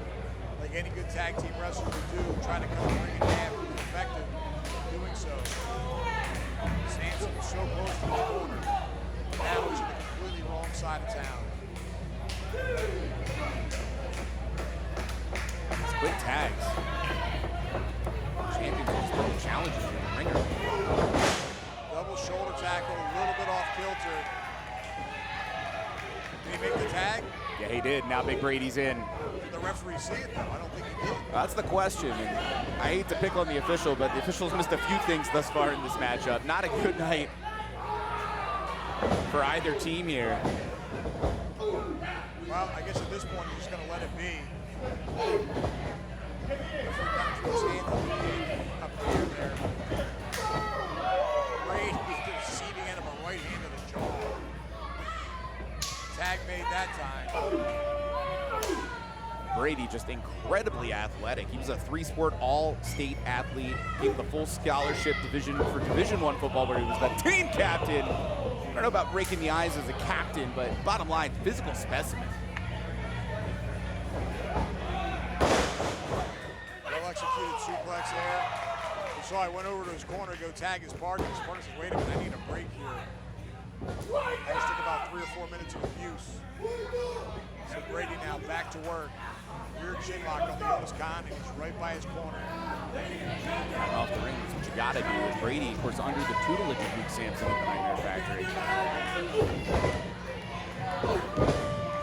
like any good tag team wrestler would do, trying to cut the ring in half and be effective doing so. Sampson is so close to the corner. Now he's on the completely wrong side of town. It's quick tags. Champions just putting challenges in the ringer. Double shoulder tackle, a little bit off kilter. Did he make the tag? Yeah, he did. Now Big Brady's in. Did the referee see it though? I don't think he did. That's the question. And I hate to pick on the official, but the official's missed a few things thus far in this matchup. Not a good night for either team here. Well, I guess at this point, you're just going to let it be. Up there. Brady is receiving end of a right hand to the jaw. Tag made that time. Brady just incredibly athletic. He was a three-sport all-state athlete. Gave the full scholarship division for Division I football, where he was the team captain. I don't know about breaking the eyes as a captain, but bottom line, physical specimen. Well-executed suplex there. You saw I went over to his corner to go tag his partner. His partner said, wait a minute, I need a break here. That just took about 3 or 4 minutes of abuse. So Brady now back to work. Rear chin lock on the Otis Khan, and he's right by his corner. Off the ring, that's what you gotta do. And Brady, of course, under the tutelage of Luke Sampson at the Nightmare Factory.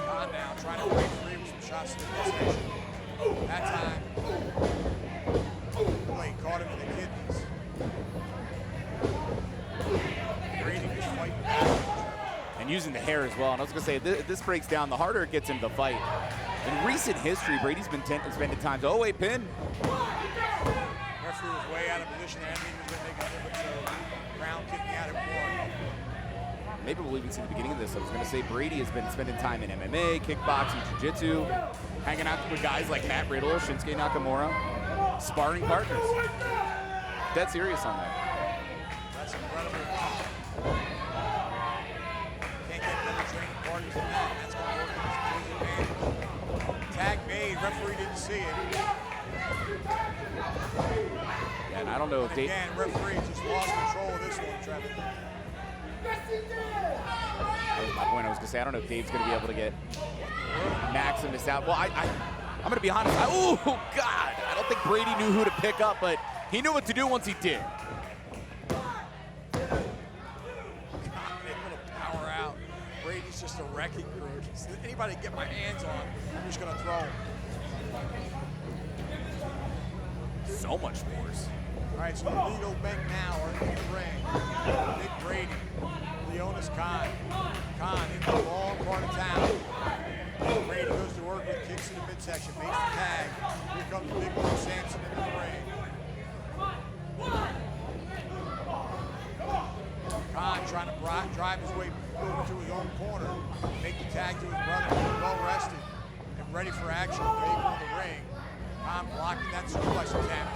Khan now trying to break free with some shots to the midsection. That time, Blake caught him in the kidneys. Brady just fighting back. And using the hair as well. And I was gonna say, this breaks down, the harder it gets into the fight. In recent history, Brady's been spending time to, oh wait, pin. Referee was way out of position there. I didn't think he was gonna make a difference, so Qrown kicking out at 1. Maybe we'll even see the beginning of this. I was gonna say Brady has been spending time in MMA, kickboxing, jiu-jitsu, hanging out with guys like Matt Riddle, Shinsuke Nakamura, sparring partners. Dead serious on that. That's incredible. Can't get better training partners than that. That's gonna work in his advantage. Tag made, referee didn't see it. Yeah, and I don't know if Again, referee just lost control of this one, Trevor. That was my point. I was gonna say, I don't know if Dave's gonna be able to get Maximus out. Well, I'm gonna be honest. Oh God, I don't think Brady knew who to pick up, but he knew what to do once he did. God, able to power out. Brady's just a wrecking crew. Anybody get my hands on, I'm just gonna throw him. So much force. All right, so the legal men now are in the ring. Big Brady, Leonis Khan. Khan in the long part of town. Brady goes to work with kicks in the midsection, makes the tag. Here comes Big Luke Sampson into the ring. Khan trying to drive his way over to his own corner, make the tag to his brother, well rested and ready for action. Ready for the ring. Khan blocking that suplex attempt.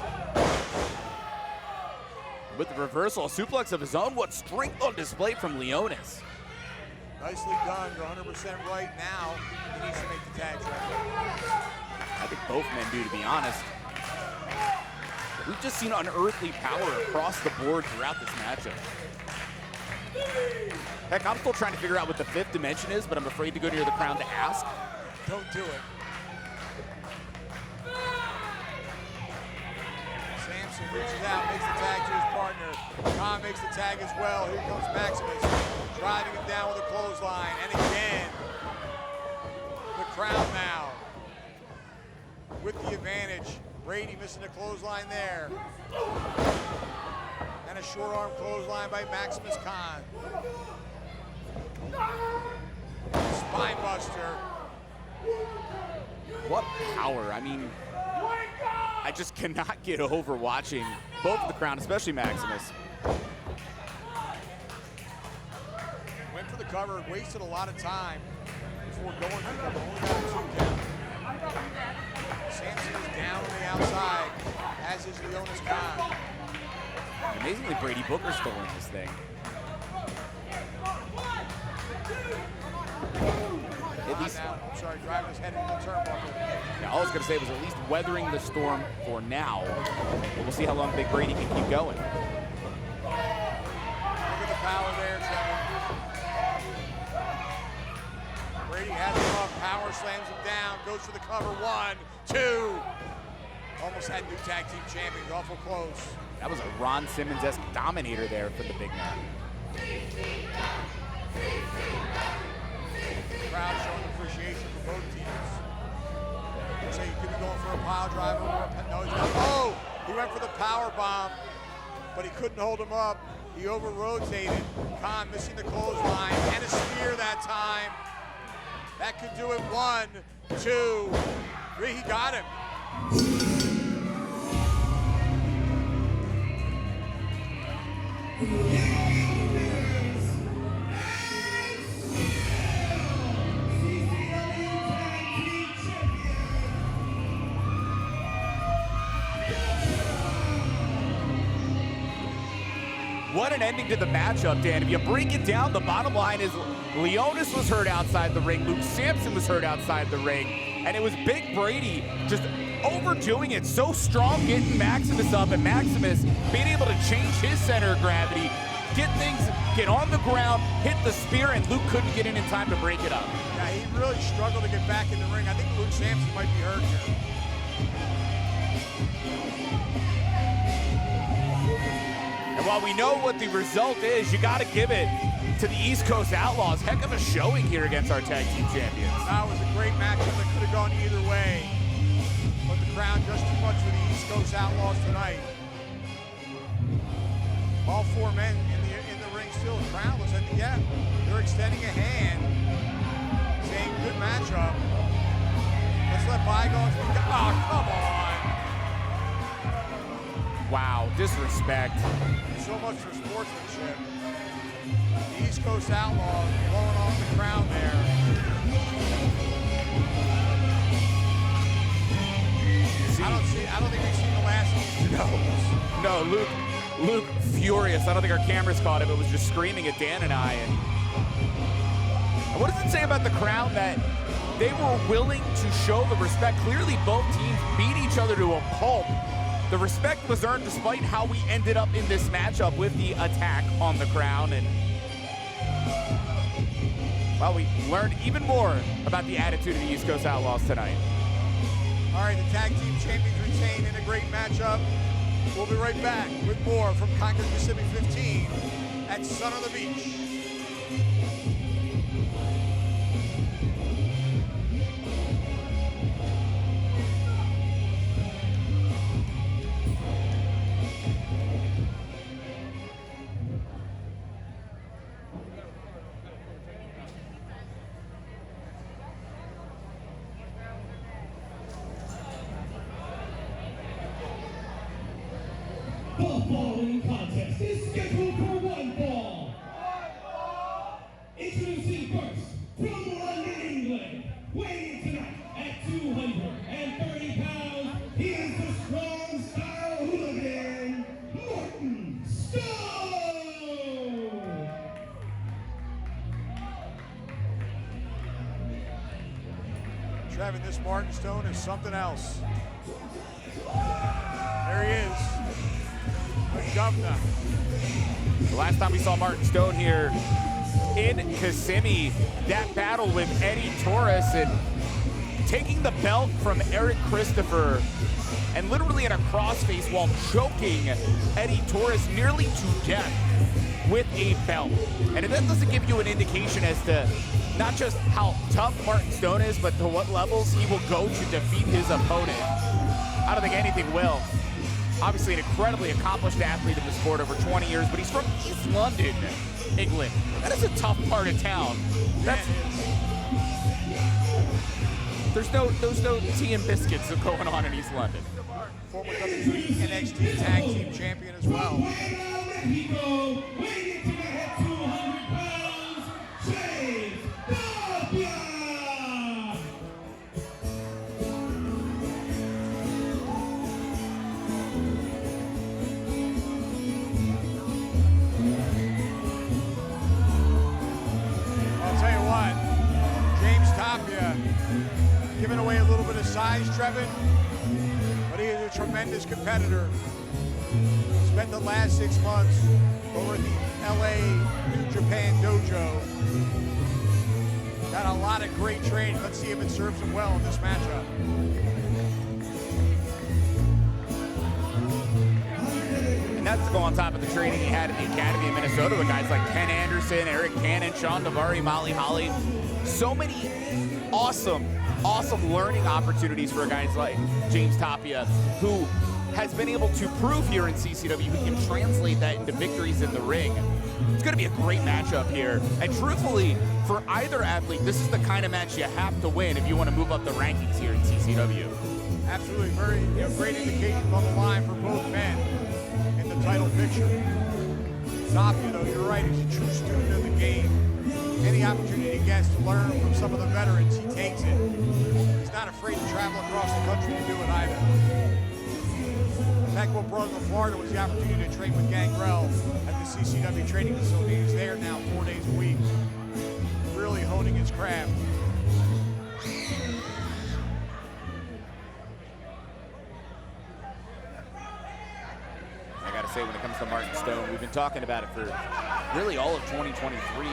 With the reversal, a suplex of his own. What strength on display from Leonis. Nicely done. You're 100% right now. He needs to make the tag track. I think both men do, to be honest. We've just seen unearthly power across the board throughout this matchup. Heck, I'm still trying to figure out what the 5th dimension is, but I'm afraid to go near the Qrown to ask. Don't do it. Sampson reaches out, makes the tag to his partner. Khan makes the tag as well. Here comes Maximus, driving him down with a clothesline. And again, the Qrown now with the advantage. Brady missing a clothesline there. And a short arm clothesline by Maximus Khan. Spine buster. What power. I mean, I just cannot get over watching both of the Qrown, especially Maximus. Went for the cover, wasted a lot of time before going for the cover. Only got a 2 count. Sampson is down on the outside, as is Leonis Khan. Amazingly, Brady Booker's still in this thing. At least, driving his head into the turnbuckle. yeah, all I was going to say was at least weathering the storm for now. But we'll see how long Big Brady can keep going. Look at the power there, Trevor. Brady has him up. Power slams him down, goes for the cover. 1, 2. Almost had new tag team champions, awful close. That was a Ron Simmons-esque dominator there for the big man. Crowd showing appreciation for both teams. Looks like he could be going for a pile driver or a no, he's not. Oh! He went for the power bomb, but he couldn't hold him up. He over-rotated. Khan missing the clothesline and a spear that time. That could do it. 1, 2, 3. He got him. What an ending to the matchup, Dan. If you break it down, the bottom line is Leonis was hurt outside the ring, Luke Sampson was hurt outside the ring, and it was Big Brady just overdoing it, so strong getting Maximus up, and Maximus being able to change his center of gravity, get on the ground, hit the spear, and Luke couldn't get in time to break it up. Yeah, he really struggled to get back in the ring. I think Luke Sampson might be hurt here. And while we know what the result is, you got to give it to the East Coast Outlaws. Heck of a showing here against our tag team champions. That was a great matchup that could have gone either way. But the Qrown just too much for the East Coast Outlaws tonight. All 4 men in the ring still. Qrown looks like, yeah, they're extending a hand, saying good matchup. Let's let bygones be. Oh, come on. Wow, disrespect. So much for sportsmanship. The East Coast Outlaws blowing off the Qrown there. I don't think we've seen the last of these two. No, Luke furious. I don't think our cameras caught it, but was just screaming at Dan and I. And what does it say about the Qrown that they were willing to show the respect? Clearly both teams beat each other to a pulp. The respect was earned despite how we ended up in this matchup with the attack on the Qrown. And well, we learned even more about the attitude of the East Coast Outlaws tonight. All right, the tag team champions retain in a great matchup. We'll be right back with more from Concord Kissimmee 15 at Sun on the Beach. The following contest is scheduled for 1 fall. Introducing first, from London, England, weighing tonight at 230 pounds, he is the strong style hooligan, Martin Stone! Trevin, this Martin Stone is something else. There he is. The governor. The last time we saw Martin Stone here in Kissimmee, that battle with Eddie Taurus and taking the belt from Eric Christopher and literally in a crossface while choking Eddie Taurus nearly to death with a belt. And if that doesn't give you an indication as to not just how tough Martin Stone is, but to what levels he will go to defeat his opponent, I don't think anything will. Obviously an incredibly accomplished athlete in the sport over 20 years, but he's from East London, England. That is a tough part of town. There's no tea and biscuits going on in East London. Former WWE NXT Tag Team Champion as well. Mexico, weighing tonight at 200 pounds, Tapia! I'll tell you what, James Tapia giving away a little bit of size, Trevin, but he is a tremendous competitor. Spent the last 6 months over at the LA New Japan Dojo. Got a lot of great training. Let's see if it serves him well in this matchup. And that's to go on top of the training he had in the Academy in Minnesota with guys like Ken Anderson, Eric Cannon, Sean Navari, Molly Holly. So many awesome learning opportunities for guys like James Tapia, who has been able to prove here in CCW he can translate that into victories in the ring. It's going to be a great matchup here. And truthfully, for either athlete, this is the kind of match you have to win if you want to move up the rankings here in CCW. Absolutely, very great indications on the line for both men in the title picture. Tapia, though, you're right, he's a true student of the game. Any opportunity he gets to learn from some of the veterans, he takes it. He's not afraid to travel across the country to do it either. In fact, what brought him to Florida was the opportunity to train with Gangrel at the CCW Training Facility. He's there now 4 days a week, really honing his craft. I gotta say, when it comes to Martin Stone, we've been talking about it for really all of 2023.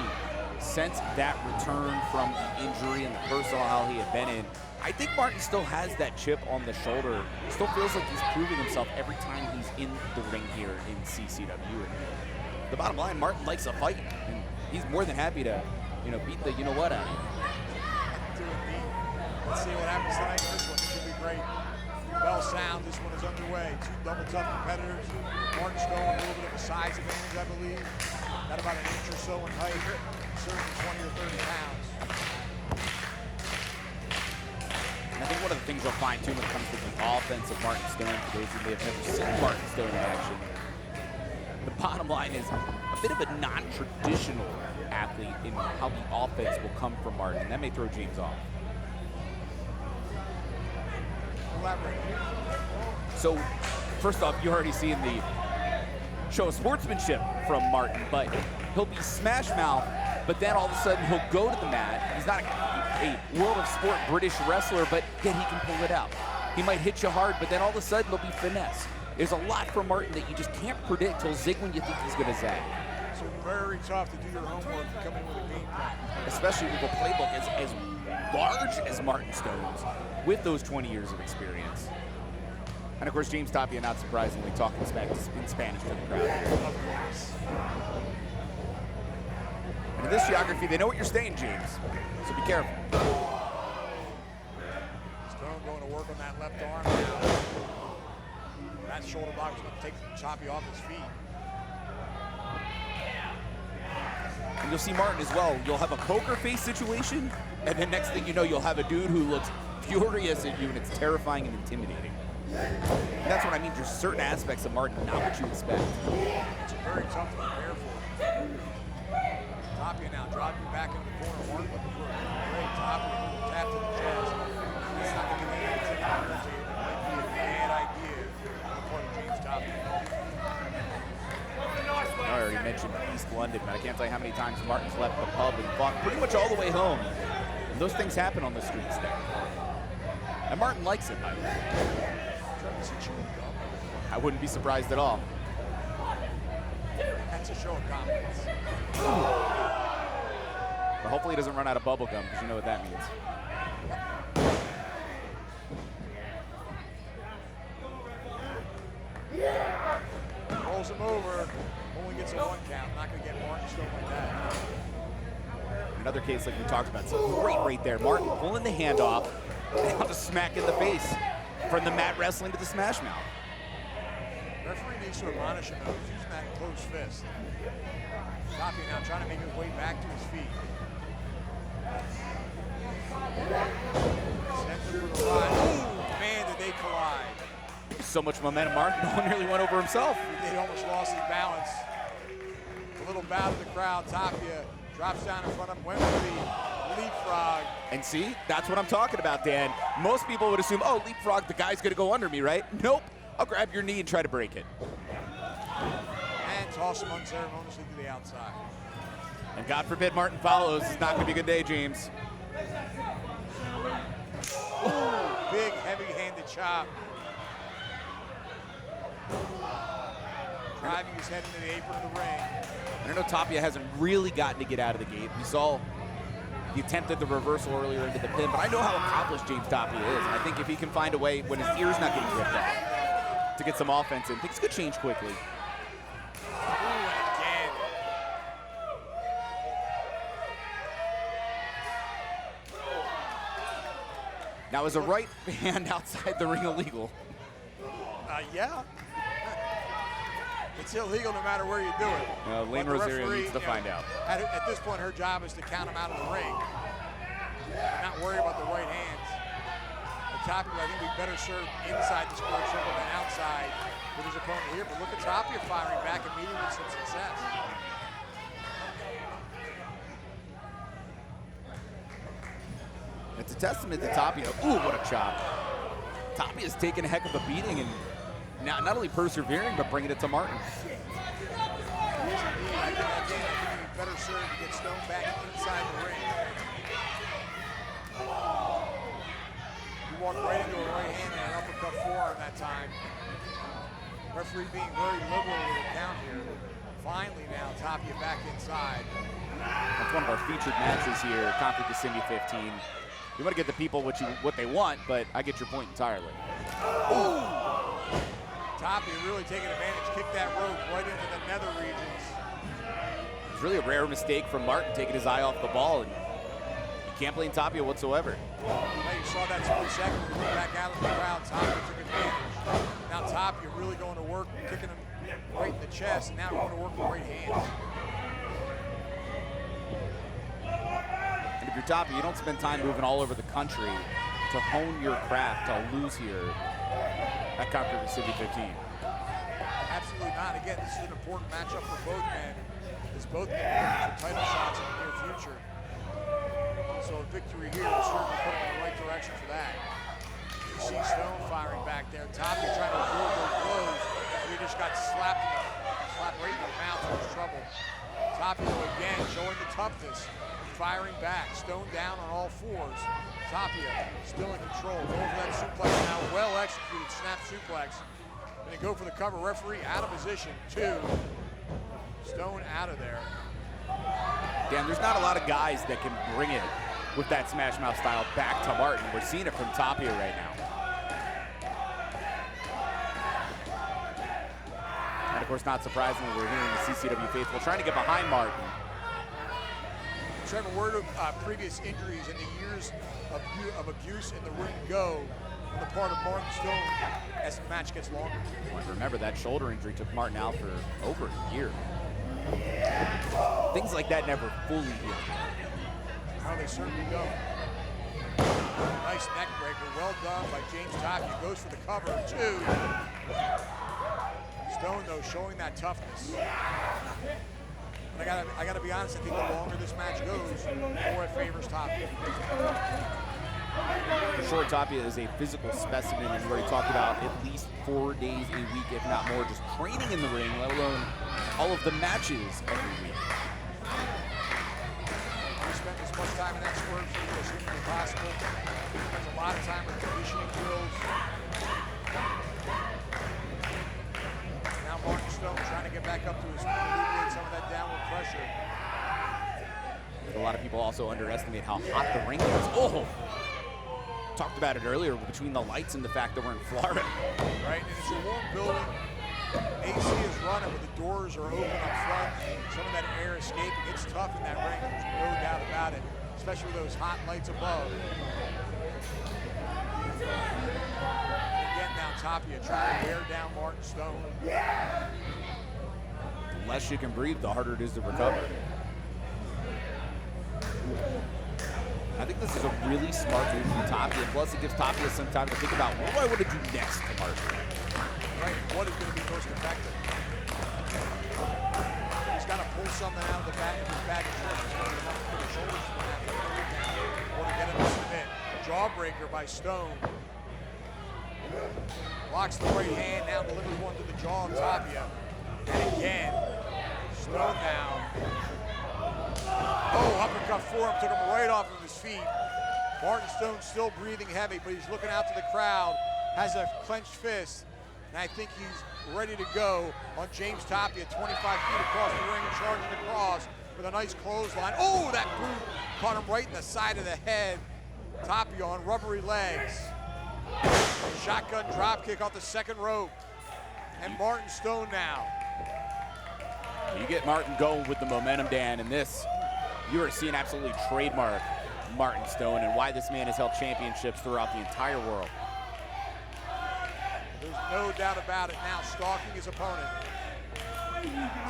Since that return from the injury and the personal hell he had been in, I think Martin still has that chip on the shoulder. Still feels like he's proving himself every time he's in the ring here in CCW. And the bottom line, Martin likes a fight, and he's more than happy to, beat the you-know-what out of him. Let's see what happens tonight. This one should be great. Bell sounds. This one is underway. Two double tough competitors. Martin Stone, a little bit of a size advantage, I believe. Got about an inch or so in height. Certainly 20 or 30 pounds. And I think one of the things you'll find, too, when it comes to the offense of Martin Stone, for those who may have never seen Martin Stone in action, the bottom line is a bit of a non-traditional athlete in how the offense will come from Martin, and that may throw James off. Elaborate. So, first off, you're already seeing the show of sportsmanship from Martin, but he'll be smash mouth, but then all of a sudden he'll go to the mat. He's not a world of sport British wrestler, but yet he can pull it out. He might hit you hard, but then all of a sudden there'll be finesse. There's a lot from Martin that you just can't predict. He'll zig when you think he's going to zag. So very tough to do your homework and come in with a game plan. Especially with a playbook as large as Martin Stone's, with those 20 years of experience. And of course, James Tapia, not surprisingly, talking in Spanish to the crowd. And in this geography, they know what you're saying, James, so be careful. Stone going to work on that left arm now. That shoulder block is going to take Tapia off his feet. And you'll see Martin as well. You'll have a poker face situation, and then next thing you know, you'll have a dude who looks furious at you, and it's terrifying and intimidating. And that's what I mean. There's certain aspects of Martin, not what you expect. It's very tough to prepare for. Tapia now dropping back into the corner. Martin looking for a great Tapia tap to the chest. That's not going to be anything to irritate. It might be a bad idea on the part of James Tapia. I already mentioned East London, but I can't tell you how many times Martin's left the pub and fought pretty much all the way home. And those things happen on the streets there. And Martin likes it, by the way. I wouldn't be surprised at all. That's a show of confidence. But hopefully he doesn't run out of bubble gum, because you know what that means. Rolls him over. Only gets a 1 count. Not going to get Martin Stone like that. Another case like we talked about. So great right there. Martin pulling the hand off. Now to smack in the face. From the mat wrestling to the smash mouth. Referee needs to admonish him though. He's using that closed fist. Tapia now trying to make his way back to his feet. Sent him for the ride. Ooh, man, did they collide. So much momentum. Martin nearly went over himself. He almost lost his balance. A little bow to the crowd. Tapia drops down in front of him, went for the leapfrog. And see, that's what I'm talking about, Dan. Most people would assume, oh, leapfrog, the guy's gonna go under me, right? Nope, I'll grab your knee and try to break it. And toss him unceremoniously to the outside. And God forbid Martin follows. It's not gonna be a good day, James. Ooh, big, heavy-handed chop. Driving his head into the apron of the ring. I know Tapia hasn't really gotten to get out of the gate. We saw He attempted the reversal earlier into the pin, but I know how accomplished James Tapia is. And I think if he can find a way when his ear's not getting ripped off to get some offense in, things could change quickly. Now, is a right hand outside the ring illegal? Yeah. It's illegal no matter where you do it. Lane Rosario needs to find out. At this point, her job is to count him out of the ring. Not worry about the right hands. The Tapia, I think we better serve inside the square circle than outside with his opponent here. But look at Tapia firing back and meeting with some success. It's a testament to Tapia. Ooh, what a chop. Tapia's taken a heck of a beating and not only persevering, but bringing it to Martin. I think he better serve to get Stone back inside the ring. He walked right into a right hand and an uppercut forearm that time. Referee being very liberal with the count here. Finally now, Tapia back inside. That's one of our featured matches here, Conquer Kissimmee 15. You want to get the people what they want, but I get your point entirely. Ooh. Tapia really taking advantage, kicked that rope right into the nether regions. It's really a rare mistake from Martin taking his eye off the ball, and you can't blame Tapia whatsoever. Now you saw that split second when he went back out of the crowd. Tapia took advantage. Now Tapia really going to work, kicking him right in the chest, and now going to work with right hands. And if you're Tapia, you don't spend time moving all over the country to hone your craft to lose here at Conquer Kissimmee 15. Absolutely not. Again, this is an important matchup for both men. As both men are for title shots in the near future. So a victory here will certainly put them in the right direction for that. You see Stone firing back there. Tapia trying to avoid those blows. He just got slapped right in the mouth. There's trouble. Tapia again showing the toughness, firing back. Stone down on all fours. Tapia still in control. Going for that suplex now. Well executed snap suplex. Gonna go for the cover. Referee out of position. 2. Stone out of there. Dan, there's not a lot of guys that can bring it with that smash mouth style back to Martin. We're seeing it from Tapia right now. And of course, not surprisingly, we're hearing the CCW faithful trying to get behind Martin. Trevor, word of previous injuries and the years of abuse in the ring go on the part of Martin Stone as the match gets longer. Remember, that shoulder injury took Martin out for over a year. Things like that never fully heal. How they certainly go. Nice neck breaker, well done by James Tapia. Goes for the cover, 2. Stone, though, showing that toughness. But I gotta be honest, I think the longer this match goes, the more it favors Tapia. For sure, Tapia is a physical specimen, and we already talked about at least 4 days a week, if not more, just training in the ring, let alone all of the matches every week. We spent as much time in that square field as humanly possible. Spends a lot of time with conditioning drills. Now Martin Stone trying to get back up to his feet, alleviate some of that downward pressure. A lot of people also underestimate how hot the ring is. Oh! Talked about it earlier between the lights and the fact that we're in Florida. Right, and it's a warm building. AC is running, but the doors are open up front. Some of that air escaping. It's tough in that ring. There's no doubt about it, especially with those hot lights above. Again, now Tapia trying to wear down Martin Stone. The less you can breathe, the harder it is to recover. I think this is a really smart move from Tapia. Plus, it gives Tapia some time to think about what do I want to do next to Martin. Right, what is going to be most effective? He's got to pull something out of the back of his bag of tricks. He's going to have to put his shoulders to that or to get him to submit. Jawbreaker by Stone. Blocks the right hand, now delivers one to the jaw of Tapia. And again, Stone now. Oh, uppercut forearm took him right off of his feet. Martin Stone still breathing heavy, but he's looking out to the crowd, has a clenched fist, and I think he's ready to go on James Tapia, 25 feet across the ring, charging across with a nice clothesline. Oh, that boot caught him right in the side of the head. Tapia on rubbery legs. Shotgun drop kick off the second rope. And Martin Stone now. You get Martin going with the momentum, Dan, and this, you are seeing absolutely trademark Martin Stone and why this man has held championships throughout the entire world. There's no doubt about it now, stalking his opponent.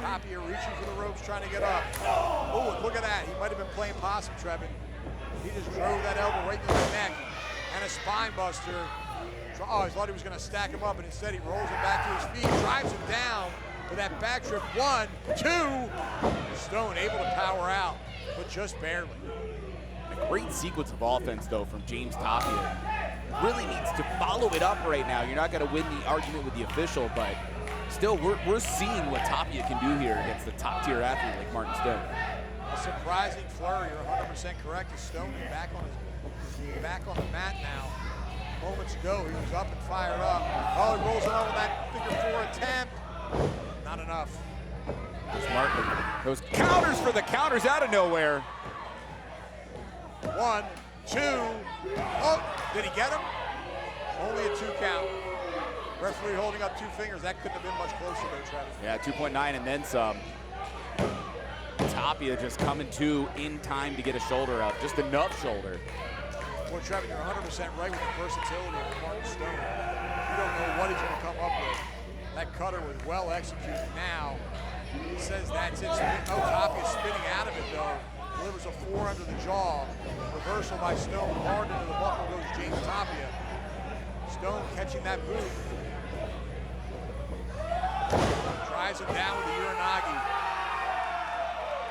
Tapia reaching for the ropes, trying to get up. Oh, look at that. He might have been playing possum, Trevin. He just drove that elbow right through the neck. And a spine buster. Oh, I thought he was going to stack him up, and instead he rolls him back to his feet, drives him down with that back trip. 1, 2. Stone able to power out, but just barely. A great sequence of offense, though, from James Tapia. Really needs to follow it up right now. You're not going to win the argument with the official, but still, we're seeing what Tapia can do here against the top-tier athlete like Martin Stone. A surprising flurry, you're 100% correct. Is Stone is back on the mat now. Moments ago, he was up and fired up. Oh, he rolls it on with that figure 4 attempt. Not enough. Martin, those counters for the counters out of nowhere. 1, 2. Oh, did he get him? Only a 2 count. Referee holding up 2 fingers. That couldn't have been much closer there, Travis. Yeah, 2.9 and then some. Tapia just coming to in time to get a shoulder up. Just enough shoulder. Well, Trevor, you're 100% right with the versatility of Martin Stone. You don't know what he's going to come up with. That cutter was well executed. Now, he says that's it. Oh, Tapia spinning out of it, though. Delivers a 4 under the jaw. Reversal by Stone. Hard into the buckle goes James Tapia. Stone catching that boot. Drives him down with the Uranagi.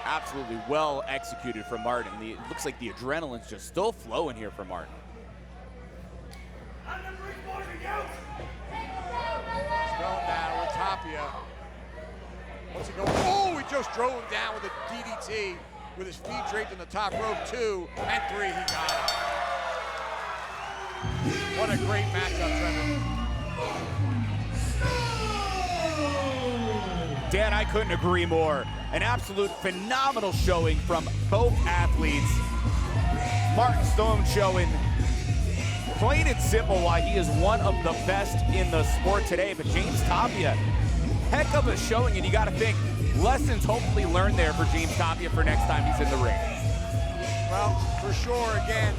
Absolutely well executed from Martin. It looks like the adrenaline's just still flowing here for Martin. Stone down with Tapia. What's he going? Oh, he just drove him down with a DDT with his feet draped in the top rope. 2 and 3, he got it. What a great matchup, Trevor. Dan, I couldn't agree more. An absolute phenomenal showing from both athletes. Martin Stone showing plain and simple why he is one of the best in the sport today. But James Tapia, heck of a showing, and you got to think, lessons hopefully learned there for James Tapia for next time he's in the ring. Well, for sure, again,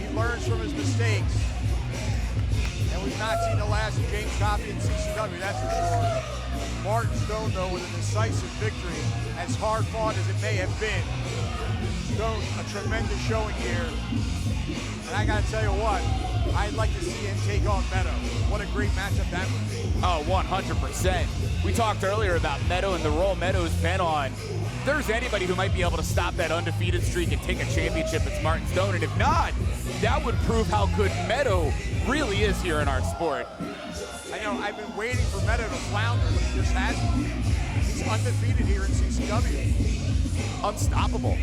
he learns from his mistakes. And we've not seen the last of James Tapia in CCW, that's for sure. Martin Stone, though, with a decisive victory, as hard fought as it may have been. Stone, a tremendous showing here. And I gotta tell you what, I'd like to see him take on Meadow. What a great matchup that would be. Oh, 100%. We talked earlier about Meadow and the role Meadow's been on. If there's anybody who might be able to stop that undefeated streak and take a championship, it's Martin Stone. And if not, that would prove how good Meadow really is here in our sport. I know, I've been waiting for Meadow to flounder, but he just hasn't. He's undefeated here in CCW. Unstoppable.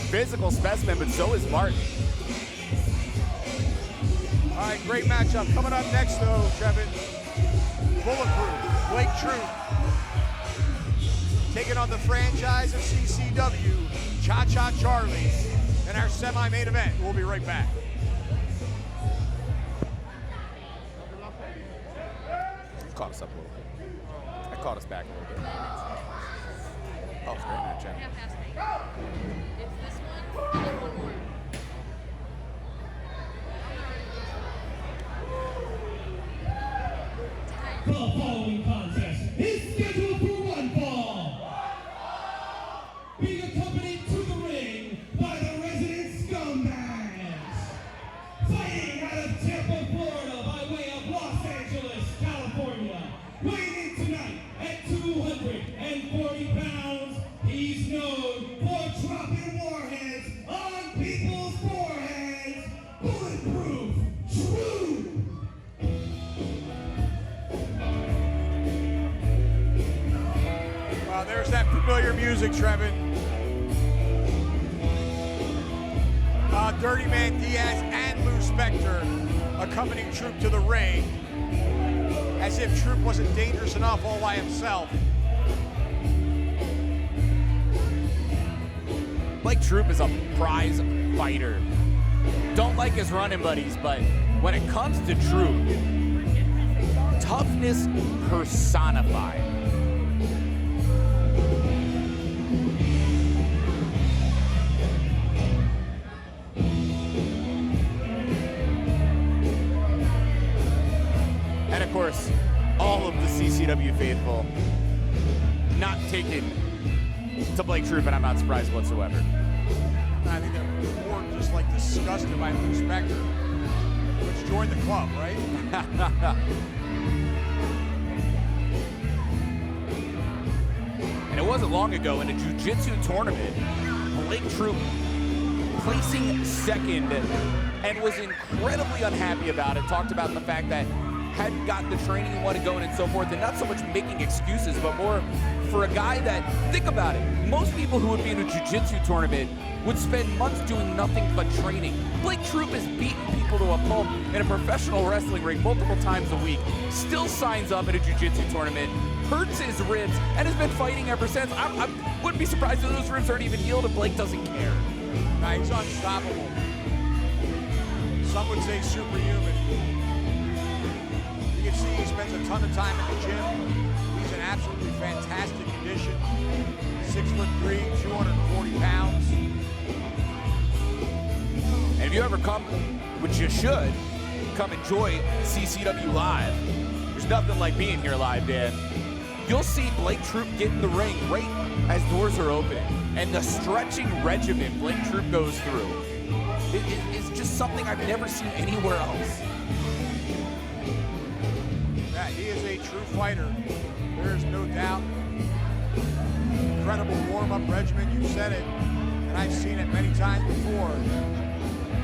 Physical specimen, but so is Martin. All right, great matchup. Coming up next, though, Trevin, Bulletproof, Blake Truth, taking on the franchise of CCW, Cha-Cha Charlie, in our semi-main event. We'll be right back. Caught us up a little bit. That caught us back a little bit. Oh, it's a great matchup. It's this one and then one more. The following contest is scheduled for one fall. Being accompanied to the ring by the resident scumbags. Fighting out of Tampa, Florida by way of Los Angeles, California. Weighing in tonight at 240 pounds, he's known for dropping warheads on people's foreheads. Bulletproof, Truth. There's that familiar music, Trevin. Dirty Man Diaz and Lou Spector accompanying Troop to the ring, as if Troop wasn't dangerous enough all by himself. Blake Troop is a prize fighter. Don't like his running buddies, but when it comes to Troop, toughness personified. And of course, all of the CCW faithful not taken to Blake Troop, and I'm not surprised whatsoever. I think they're more just like disgusted by Lou Spector, which joined the club, right? And it wasn't long ago in a jiu-jitsu tournament, Blake Troop placing second and was incredibly unhappy about it. Talked about the fact that hadn't gotten the training he wanted going and so forth, and not so much making excuses, but more for a guy that, think about it, most people who would be in a jiu-jitsu tournament would spend months doing nothing but training. Blake Troop has beaten people to a pulp in a professional wrestling ring multiple times a week, still signs up at a jiu-jitsu tournament, hurts his ribs, and has been fighting ever since. I wouldn't be surprised if those ribs aren't even healed and Blake doesn't care. Nah, he's unstoppable. Some would say superhuman. You can see he spends a ton of time in the gym. He's in absolutely fantastic condition. 6'3", 240 pounds. And if you ever come, which you should, come enjoy CCW Live. There's nothing like being here live, Dan. You'll see Blake Troop get in the ring right as doors are opening. And the stretching regimen Blake Troop goes through is just something I've never seen anywhere else. Yeah, he is a true fighter. There is no doubt. Incredible warm-up regimen, you said it, and I've seen it many times before.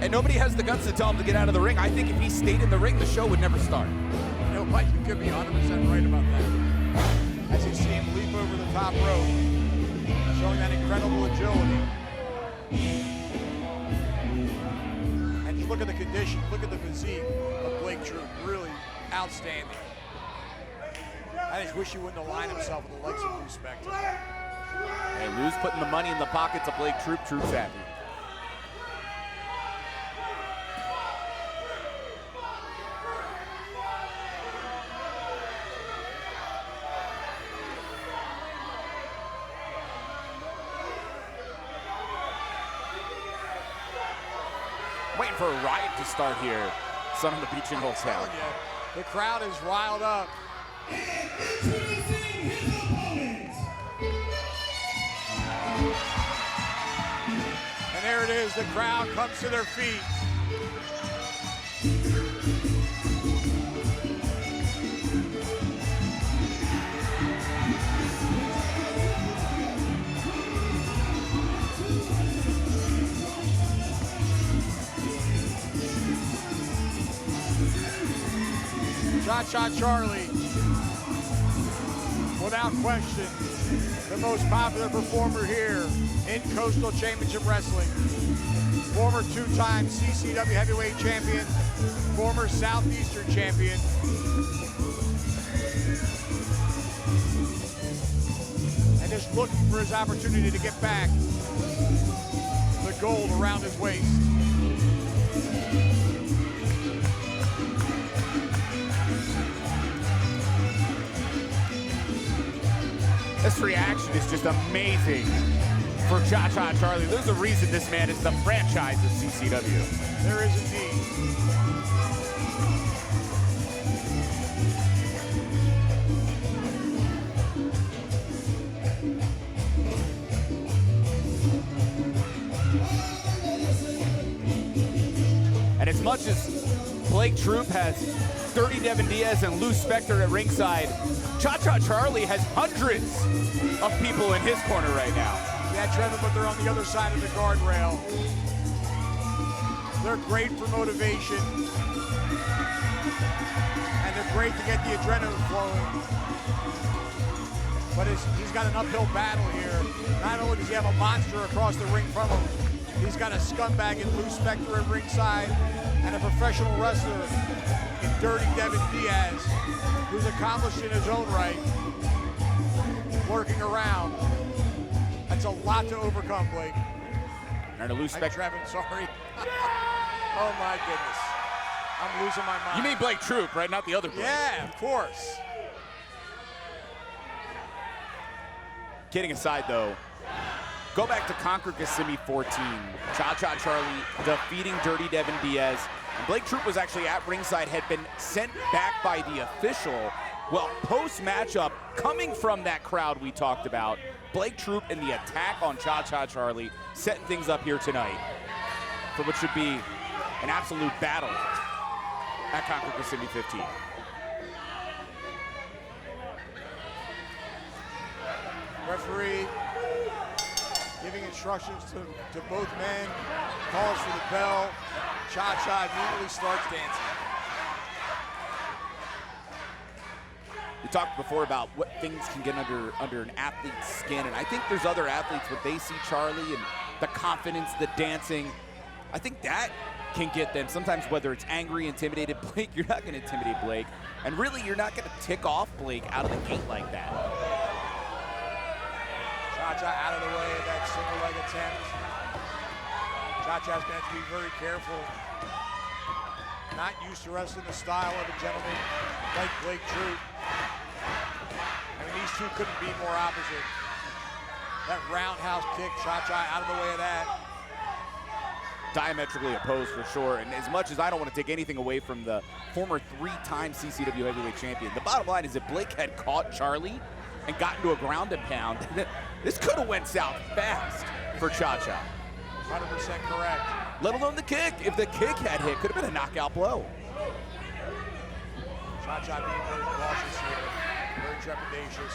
And nobody has the guts to tell him to get out of the ring. I think if he stayed in the ring, the show would never start. You know what? You could be 100% right about that. As you see him leap over the top rope, showing that incredible agility. And just look at the condition, look at the physique of Blake Troop. Really outstanding. I just wish he wouldn't align himself with the likes of Lou Spector. And Lou's putting the money in the pockets of Blake Troop. Troop's happy. Waiting for a riot to start here. Son of the Beach in Holds Town. The crowd is riled up. Introducing his opponent. And there it is, the crowd comes to their feet. Cha-Cha Charlie, without question, the most popular performer here in Coastal Championship Wrestling. Former two-time CCW Heavyweight Champion, former Southeastern Champion. And just looking for his opportunity to get back the gold around his waist. This reaction is just amazing for Cha-Cha Charlie. There's a reason this man is the franchise of CCW. There is indeed. And as much as Blake Troop has 30 Devin Diaz and Lou Spector at ringside, Cha-Cha Charlie has hundreds of people in his corner right now. Yeah, Trevor, but they're on the other side of the guardrail. They're great for motivation. And they're great to get the adrenaline flowing. But he's got an uphill battle here. Not only does he have a monster across the ring from him, he's got a scumbag in Lou Spector at ringside and a professional wrestler in Dirty Devin Diaz, who's accomplished in his own right, working around. That's a lot to overcome, Blake. And a loose spec. Trevin, sorry. Oh my goodness. I'm losing my mind. You mean Blake Troop, right? Not the other Blake. Yeah, of course. Kidding aside, though, go back to Conquer Kissimmee 14. Cha-Cha Charlie defeating Dirty Devin Diaz. And Blake Troop was actually at ringside, had been sent back by the official. Well, post-matchup, coming from that crowd we talked about, Blake Troop and the attack on Cha-Cha Charlie setting things up here tonight for what should be an absolute battle at Conquer Kissimmee 15. Referee giving instructions to both men, calls for the bell. Cha-Cha immediately starts dancing. We talked before about what things can get under an athlete's skin, and I think there's other athletes when they see Charlie and the confidence, the dancing, I think that can get them sometimes, whether it's angry, intimidated. Blake, you're not gonna intimidate Blake, and really you're not gonna tick off Blake out of the gate like that. Cha-Cha out of the way of that single leg attempt. Cha-Cha's going to have to be very careful. Not used to wrestling the style of a gentleman like Blake Troop. I mean, these two couldn't be more opposite. That roundhouse kick, Cha-Cha out of the way of that. Diametrically opposed for sure, and as much as I don't want to take anything away from the former 3-time CCW heavyweight champion, the bottom line is if Blake had caught Charlie and got into a ground and pound, this could have went south fast for Cha-Cha. 100% correct. Let alone the kick. If the kick had hit, could have been a knockout blow. Cha-Cha being very cautious here, very trepidatious.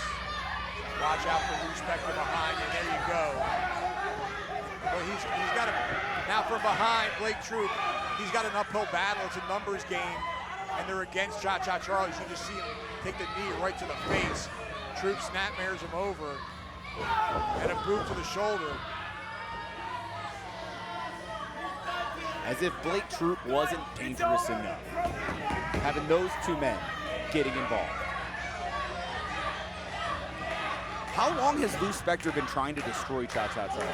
Watch out for Lou Spector behind you, there you go. Well, he's got a, now from behind, Blake Troop, he's got an uphill battle. It's a numbers game, and they're against Cha-Cha Charlie. You just see him take the knee right to the face. Troop snapmares him over, and a boot to the shoulder. As if Blake Troop wasn't dangerous enough, having those two men getting involved. How long has Lou Spector been trying to destroy Cha-Cha Charlie?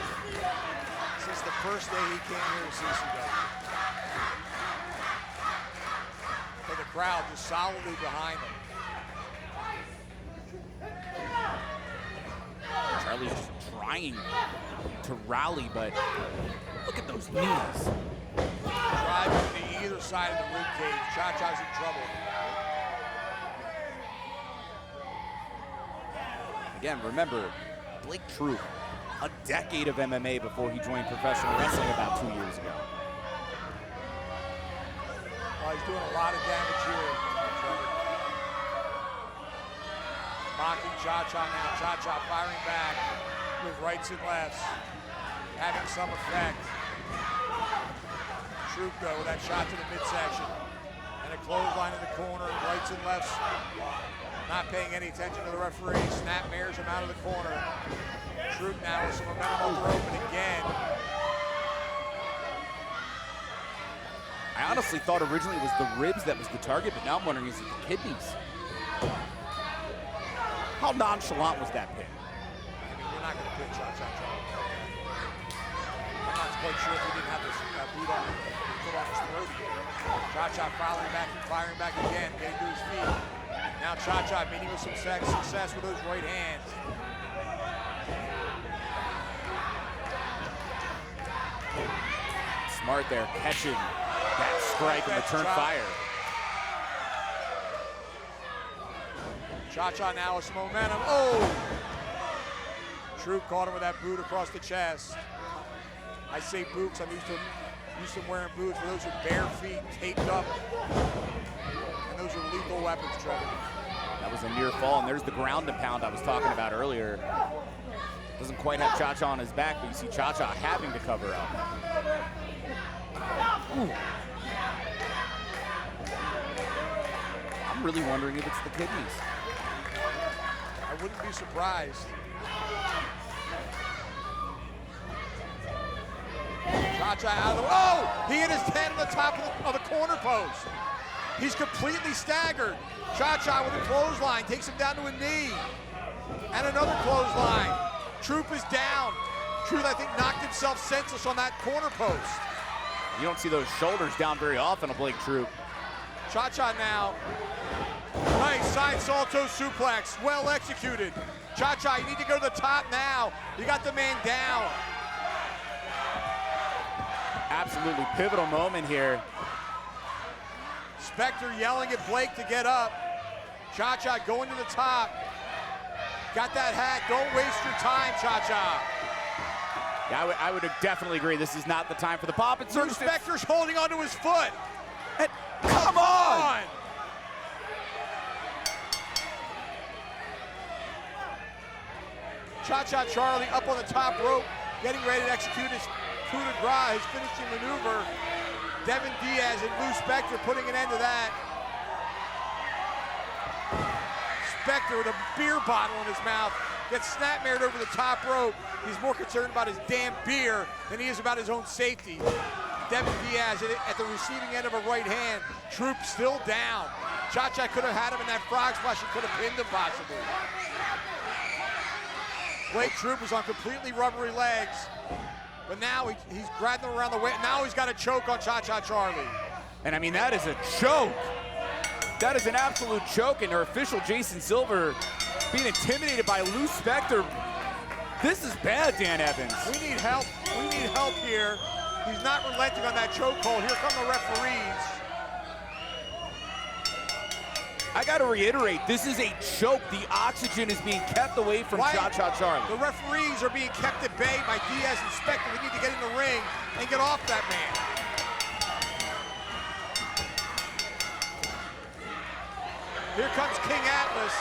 Since the first day he came here to CCW. But the crowd just solidly behind him. Charlie's just trying to rally, but look at those knees. Driving to either side of the ribcage. Cha-Cha's in trouble. Again, remember, Blake Troop, a decade of MMA before he joined professional wrestling about 2 years ago. Well, he's doing a lot of damage here. Mocking Cha-Cha now. Cha-Cha firing back with rights and lefts, having some effect. Troop though with that shot to the midsection. And a clothesline in the corner, rights and lefts. Not paying any attention to the referee. Snap mares him out of the corner. Troop now with some momentum on the rope and again. I honestly thought originally it was the ribs that was the target, but now I'm wondering, is it the kidneys? How nonchalant was that pin? I mean, you're not going to pin Cha-Cha Charlie. I'm not quite sure if he didn't have this boot on, foot on his throat. Cha-Cha firing back again, getting to his feet. Now Cha-Cha meeting with some success with those right hands. Smart there, catching that strike and the turn fire. Cha-Cha now with some momentum. Oh! Troop caught him with that boot across the chest. I say boots, I'm used to wearing boots, but those are bare feet, taped up. And those are lethal weapons, Trevor. That was a near fall, and there's the ground and pound I was talking about earlier. Doesn't quite have Cha-Cha on his back, but you see Cha-Cha having to cover up. Ooh. I'm really wondering if it's the kidneys. I wouldn't be surprised. Cha-Cha out of the way. Oh! He hit his head on the top of the corner post. He's completely staggered. Cha-Cha with a clothesline takes him down to a knee. And another clothesline. Troop is down. Truth, I think, knocked himself senseless on that corner post. You don't see those shoulders down very often, a Blake Troop. Cha-Cha now. Nice side salto suplex, well executed. Cha-Cha, you need to go to the top now. You got the man down. Absolutely pivotal moment here. Spectre yelling at Blake to get up. Cha-Cha going to the top. Got that hat, don't waste your time, Cha-Cha. Yeah, I would definitely agree. This is not the time for the pop. It's Spectre's holding onto his foot. And come on! Cha-Cha Charlie up on the top rope, getting ready to execute his coup de grace, his finishing maneuver. Devin Diaz and Lou Spectre putting an end to that. Spectre with a beer bottle in his mouth gets snapmared over the top rope. He's more concerned about his damn beer than he is about his own safety. Devin Diaz at the receiving end of a right hand. Troop still down. Cha-Cha could have had him in that frog splash and could have pinned him possibly. Blake Troop is on completely rubbery legs, but now he's grabbing him around the waist. Now he's got a choke on Cha-Cha Charlie. And I mean, that is a choke. That is an absolute choke, and our official Jason Silver being intimidated by Lou Spectre. This is bad, Dan Evans. We need help. We need help here. He's not relenting on that chokehold. Here come the referees. I got to reiterate, this is a choke. The oxygen is being kept away from Cha-Cha Charlie. The referees are being kept at bay by Diaz and Spectre. They need to get in the ring and get off that man. Here comes King Atlas.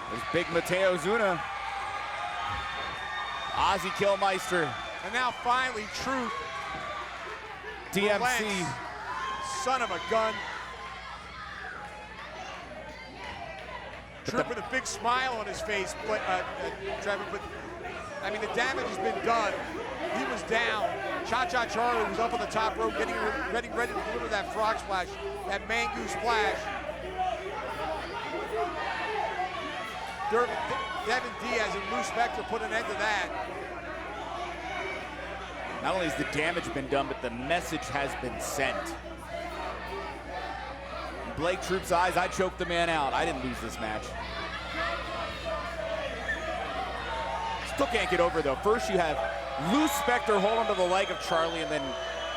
There's Big Mateo Zuna. Ozzy Killmeister. And now finally, Truth. DMC. Relents. Son of a gun. Truth with a big smile on his face, Trevor, but I mean, the damage has been done. He was down. Cha-Cha Charlie was up on the top rope, getting ready to deliver that frog splash, that Mangu splash. Devin Diaz and Lou Spectre put an end to that. Not only has the damage been done, but the message has been sent. In Blake Troop's eyes, I choked the man out. I didn't lose this match. Still can't get over, though. First, you have Lou Spectre hold onto the leg of Charlie, and then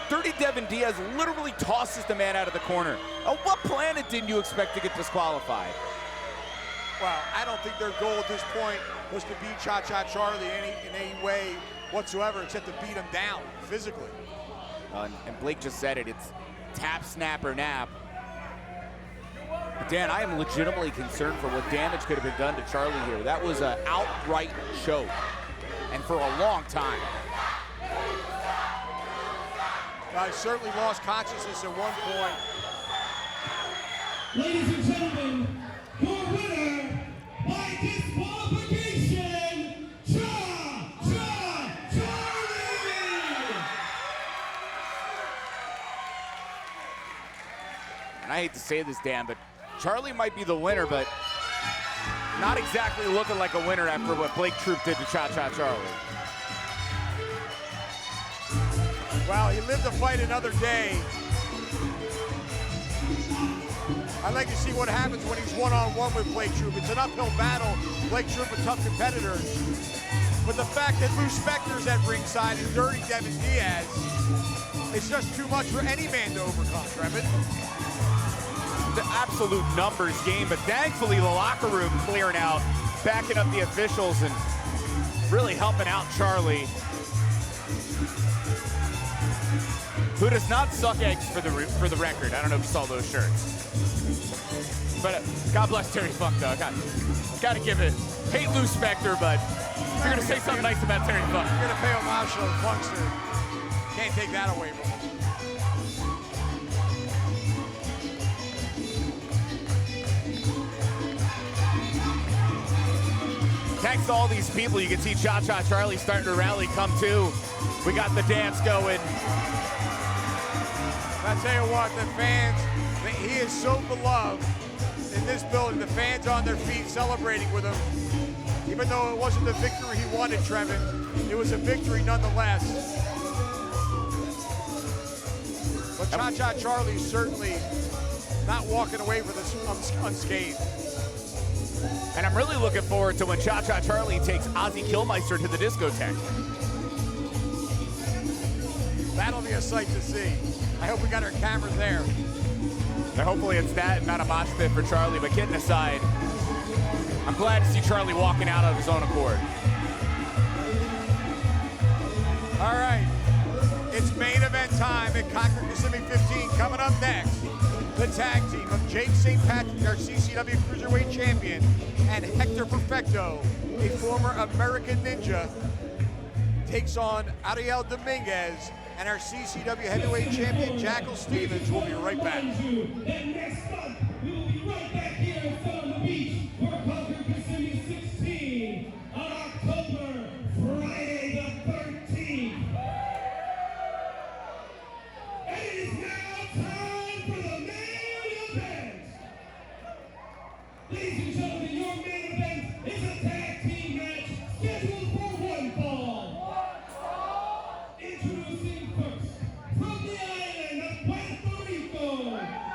Dirty Devin Diaz literally tosses the man out of the corner. On what planet didn't you expect to get disqualified? Well, I don't think their goal at this point was to beat Cha-Cha Charlie in any way whatsoever, except to beat him down physically. And Blake just said it. It's tap, snap, or nap. But Dan, I am legitimately concerned for what damage could have been done to Charlie here. That was an outright choke, and for a long time. Well, he certainly lost consciousness at one point. Ladies and gentlemen, your winner by disqualification, Cha-Cha Charlie! And I hate to say this, Dan, but Charlie might be the winner, but not exactly looking like a winner after what Blake Troop did to Cha-Cha Charlie. Well, he lived to fight another day. I'd like to see what happens when he's one-on-one with Blake Troop. It's an uphill battle. Blake Troop, a tough competitor. But the fact that Lou Spectre's at ringside and Dirty Devin Diaz, it's just too much for any man to overcome, Trevin. The absolute numbers game, but thankfully the locker room clearing out, backing up the officials and really helping out Charlie, who does not suck eggs for the record. I don't know if you saw those shirts. But God bless Terry Funk, though. Got to give it. Hate Lou Spectre, but if you're going to say something nice about Terry Funk. You're going to pay homage to the Funkster. Can't take that away from him. Thanks to all these people, you can see Cha-Cha Charlie starting to rally, come to. We got the dance going. I tell you what, the fans, he is so beloved in this building. The fans on their feet celebrating with him. Even though it wasn't the victory he wanted, Trevin, it was a victory nonetheless. But Cha-Cha Charlie's certainly not walking away with this unscathed. And I'm really looking forward to when Cha-Cha Charlie takes Ozzy Killmeister to the discotheque. That'll be a sight to see. I hope we got our cameras there. And hopefully it's that and not a mosh pit for Charlie, but kidding aside, I'm glad to see Charlie walking out of his own accord. All right, it's main event time at Concord Kissimmee 15. Coming up next, the tag team of Jake St. Patrick, our CCW Cruiserweight Champion, and Hector Perfecto, a former American Ninja, takes on Ariel Dominguez and our CCW Heavyweight Champion, Jackal Stevens. We'll be right back. And next month, we will be right back here in Sun on the Beach for Concord Kissimmee 16 on October, Friday the 13th. And it is now time for the main event. Ladies and gentlemen, your main event is a tag team match scheduled for one fall. Introducing first, from the island of Puerto Rico,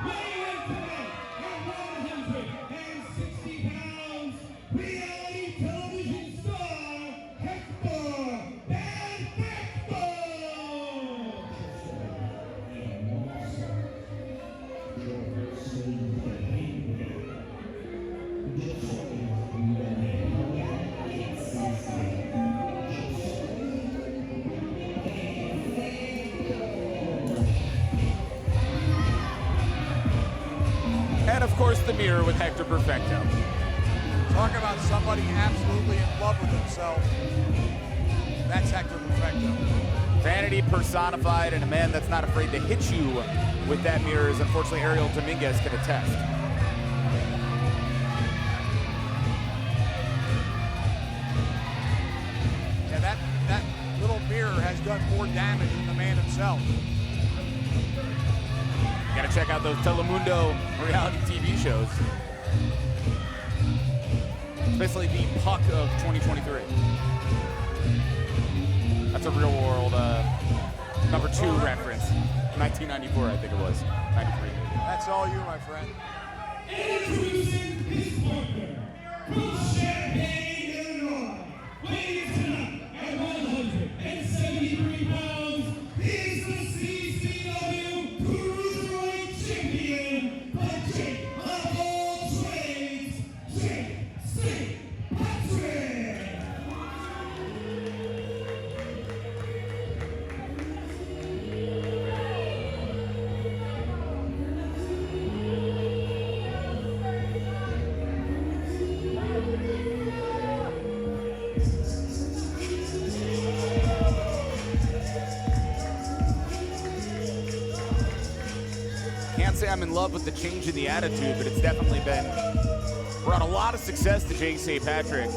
weighing in tonight at 160 pounds, reality television star, Hector Perfecto! And of course the mirror with Hector Perfecto. Talk about somebody absolutely in love with himself. That's Hector Perfecto. Vanity personified, and a man that's not afraid to hit you with that mirror, as unfortunately Ariel Dominguez can attest. Yeah, that little mirror has done more damage than the man himself. Gotta check out those Telemundo reality TV shows. Especially the Puck of 2023. That's a real world number 2 reference. 1994, I think it was. 93. That's all you, my friend. Introducing his partner, from Champaign, Illinois, weighing tonight at 173 pounds, he's the CCW Cruiserweight Champion, the Jake of all trades, Jake St. Patrick! Can't say I'm in love with the change in the attitude, but it's definitely brought a lot of success to Jake St. Patrick,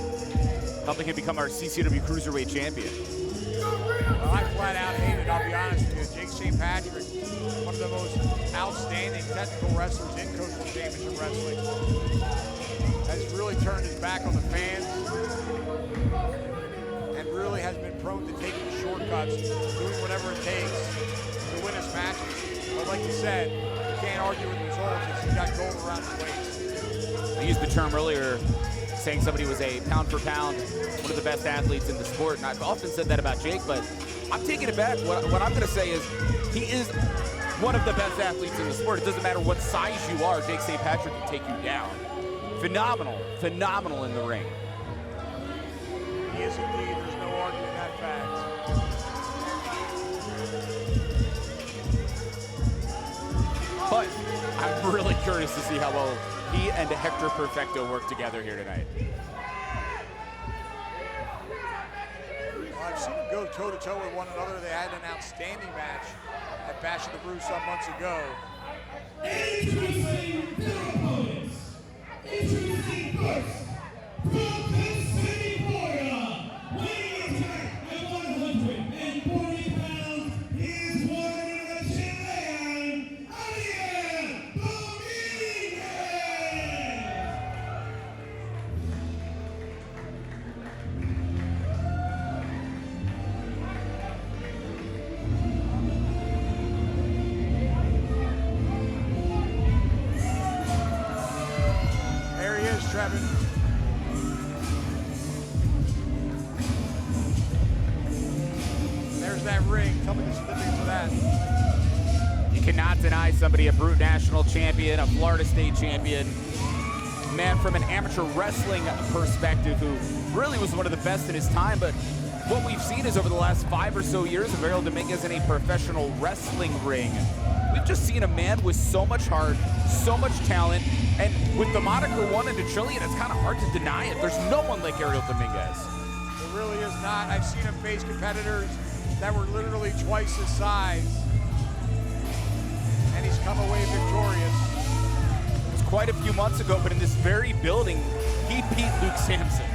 helping him become our CCW Cruiserweight Champion. Well, I flat out hate it, I'll be honest with you. Jake St. Patrick, one of the most outstanding technical wrestlers in Coastal Championship Wrestling, has really turned his back on the fans and really has been prone to taking shortcuts, doing whatever it takes to win his matches. But like you said, you can't argue with the results. He's got gold around his waist. I used the term earlier, saying somebody was a pound for pound, one of the best athletes in the sport, and I've often said that about Jake, but I'm taking it back. What I'm going to say is he is one of the best athletes in the sport. It doesn't matter what size you are, Jake St. Patrick can take you down. Phenomenal in the ring. He is indeed. There's no arguing that fact. But I'm really curious to see how well he and Hector Perfecto work together here tonight. Well, I've seen them go toe-to-toe with one another. They had an outstanding match at Bash of the Brew some months ago. Introducing their opponents. Introducing first, from Kissimmee, Florida, weighing in at 140 pounds, is born in the Chilean, Ariel Dominguez. Trevin. There's that ring. Tell me the significance of that. You cannot deny somebody a Brute National Champion, a Florida State Champion. Man, from an amateur wrestling perspective, who really was one of the best in his time, but what we've seen is over the last 5 or so years of Ariel Dominguez in a professional wrestling ring, we've just seen a man with so much heart, so much talent, and with the moniker One in a Trillion, it's kind of hard to deny it. There's no one like Ariel Dominguez. It really is not. I've seen him face competitors that were literally twice his size, and he's come away victorious. It was quite a few months ago, but in this very building, he beat Luke Sampson.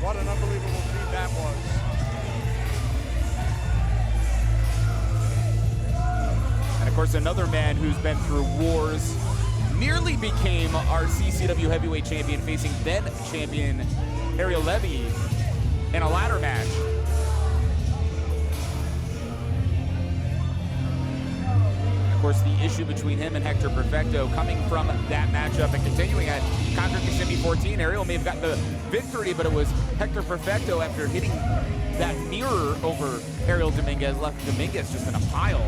What an unbelievable feat that was. And of course, another man who's been through wars, nearly became our CCW heavyweight champion, facing then champion Ariel Levy in a ladder match. Of course, the issue between him and Hector Perfecto coming from that matchup and continuing at Conquer Kissimmee 14. Ariel may have gotten the victory, but it was Hector Perfecto, after hitting that mirror over Ariel Dominguez, left Dominguez just in a pile.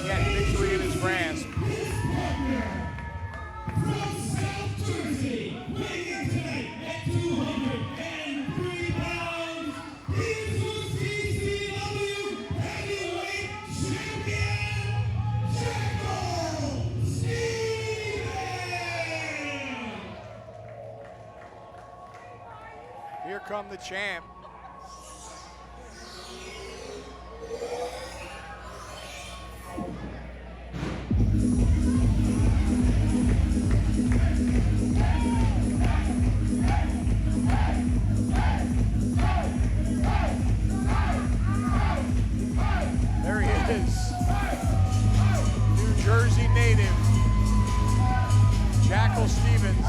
He had victory in his grasp. From South Jersey, weighing in tonight at 203 pounds, he's the CCW heavyweight champion, Jackal Steven! Here come the champ. There he is. New Jersey native, Jackal Stevens.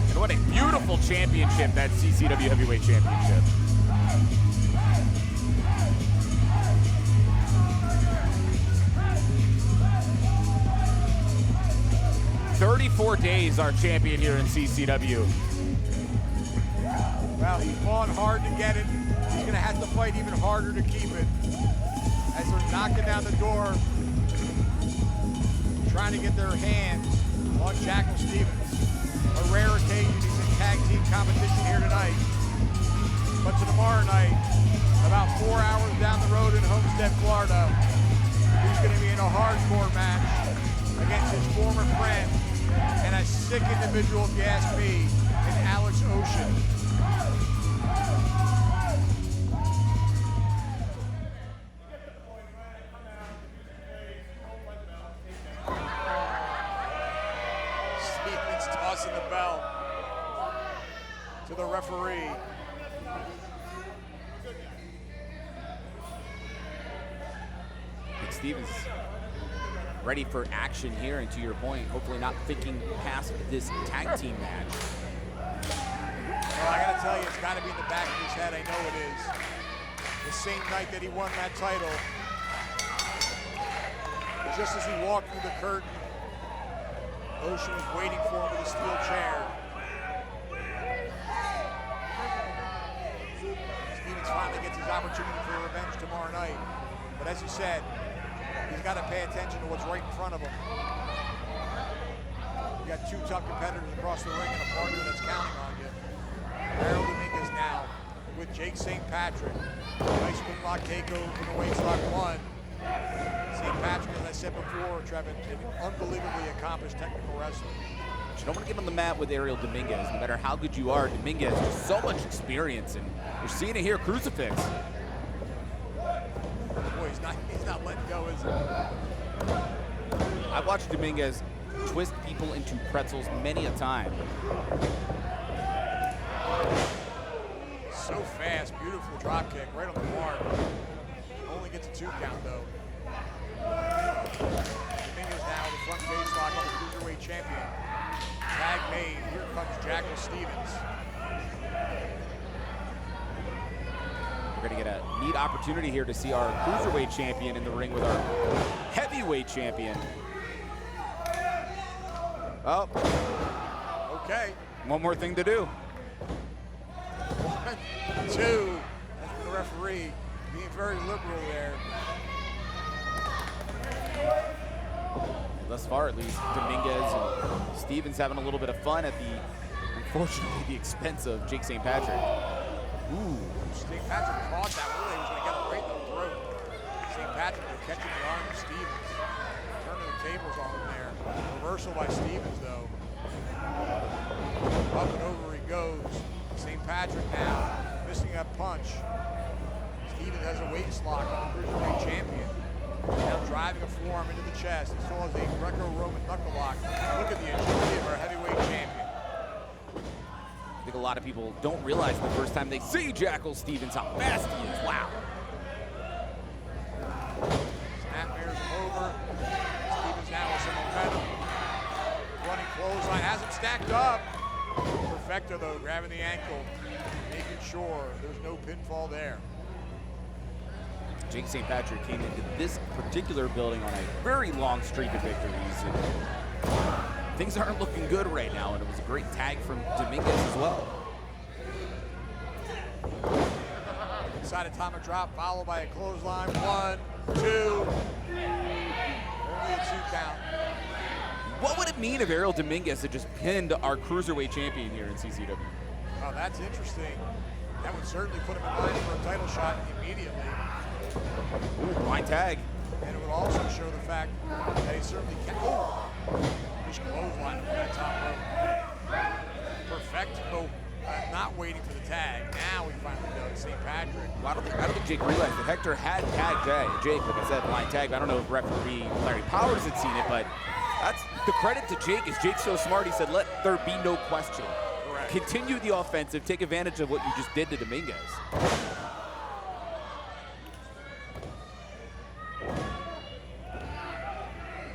And what a beautiful championship, that CCW Heavyweight Championship. "34 days, our champion here in CCW. Well, he fought hard to get it. He's gonna have to fight even harder to keep it. As they're knocking down the door, trying to get their hands on Jackal Stevens. A rare occasion, he's in tag team competition here tonight. But to tomorrow night, about 4 hours down the road in Homestead, Florida, he's gonna be in a hardcore match against his former friend and a sick individual, if you ask me, in Alex Ocean. Stevens tossing the belt to the referee. And Stevens ready for action here, and to your point, hopefully not thinking past this tag team match. Well, I gotta tell you, it's gotta be in the back of his head. I know it is. The same night that he won that title, just as he walked through the curtain, Ocean was waiting for him with a steel chair. Stevens finally gets his opportunity for revenge tomorrow night. But as you said, he's got to pay attention to what's right in front of him. You got two tough competitors across the ring and a partner that's counting on you. Ariel Dominguez now with Jake St. Patrick. Nice hook takeover from the waistlock one. St. Patrick, as I said before, Trevin, an unbelievably accomplished technical wrestler. But you don't want to get on the mat with Ariel Dominguez. No matter how good you are, Dominguez has so much experience, and we're seeing it here, crucifix. Boy, he's not letting go, is he? I've watched Dominguez twist people into pretzels many a time. So fast, beautiful drop kick, right on the mark. Only gets a 2 count though. Dominguez now the front face lock on the cruiserweight champion. Tag made. Here comes Jackal Stevens. We're gonna get a neat opportunity here to see our cruiserweight champion in the ring with our heavyweight champion. Oh, Okay. one more thing to do. 1, 2. That's the referee being very liberal there. Thus far, at least, Dominguez and Stevens having a little bit of fun at the, unfortunately, the expense of Jake St. Patrick. Ooh. St. Patrick caught that. Really, he was going to get him right in the throat. St. Patrick was catching the arm of Stevens. Turning the tables on him there. Reversal by Stevens, though. Up and over he goes. St. Patrick now missing that punch. Stevens has a waist lock on the cruiserweight champion. Now driving a forearm into the chest. He still has a Greco-Roman knuckle lock. Look at the agility of our heavyweight champion. I think a lot of people don't realize the first time they see Jackal Stevens how fast he is. Wow. Snapmares him over. Stevens now with some momentum. Running clothesline, has him stacked up. Perfecto though, grabbing the ankle, making sure there's no pinfall there. Jake St. Patrick came into this particular building on a very long streak of victories. And things aren't looking good right now, and it was a great tag from Dominguez as well. Inside atomic drop, followed by a clothesline. 1, 2. Only a 2 count. What would it mean if Ariel Dominguez had just pinned our cruiserweight champion here in CCW? Oh, that's interesting. That would certainly put him in line for a title shot immediately. Ooh, line tag. And it would also show the fact that he certainly can. Oh! Just clothesline from that top rope. Perfecto, not waiting for the tag. Now we finally know it's St. Patrick. Well, I don't think Jake realized that Hector had tagged Jake, like I said, line tag. I don't know if referee Larry Powers had seen it, but that's the credit to Jake. Is Jake's so smart? He said, "Let there be no question. Correct. Continue the offensive. Take advantage of what you just did to Dominguez."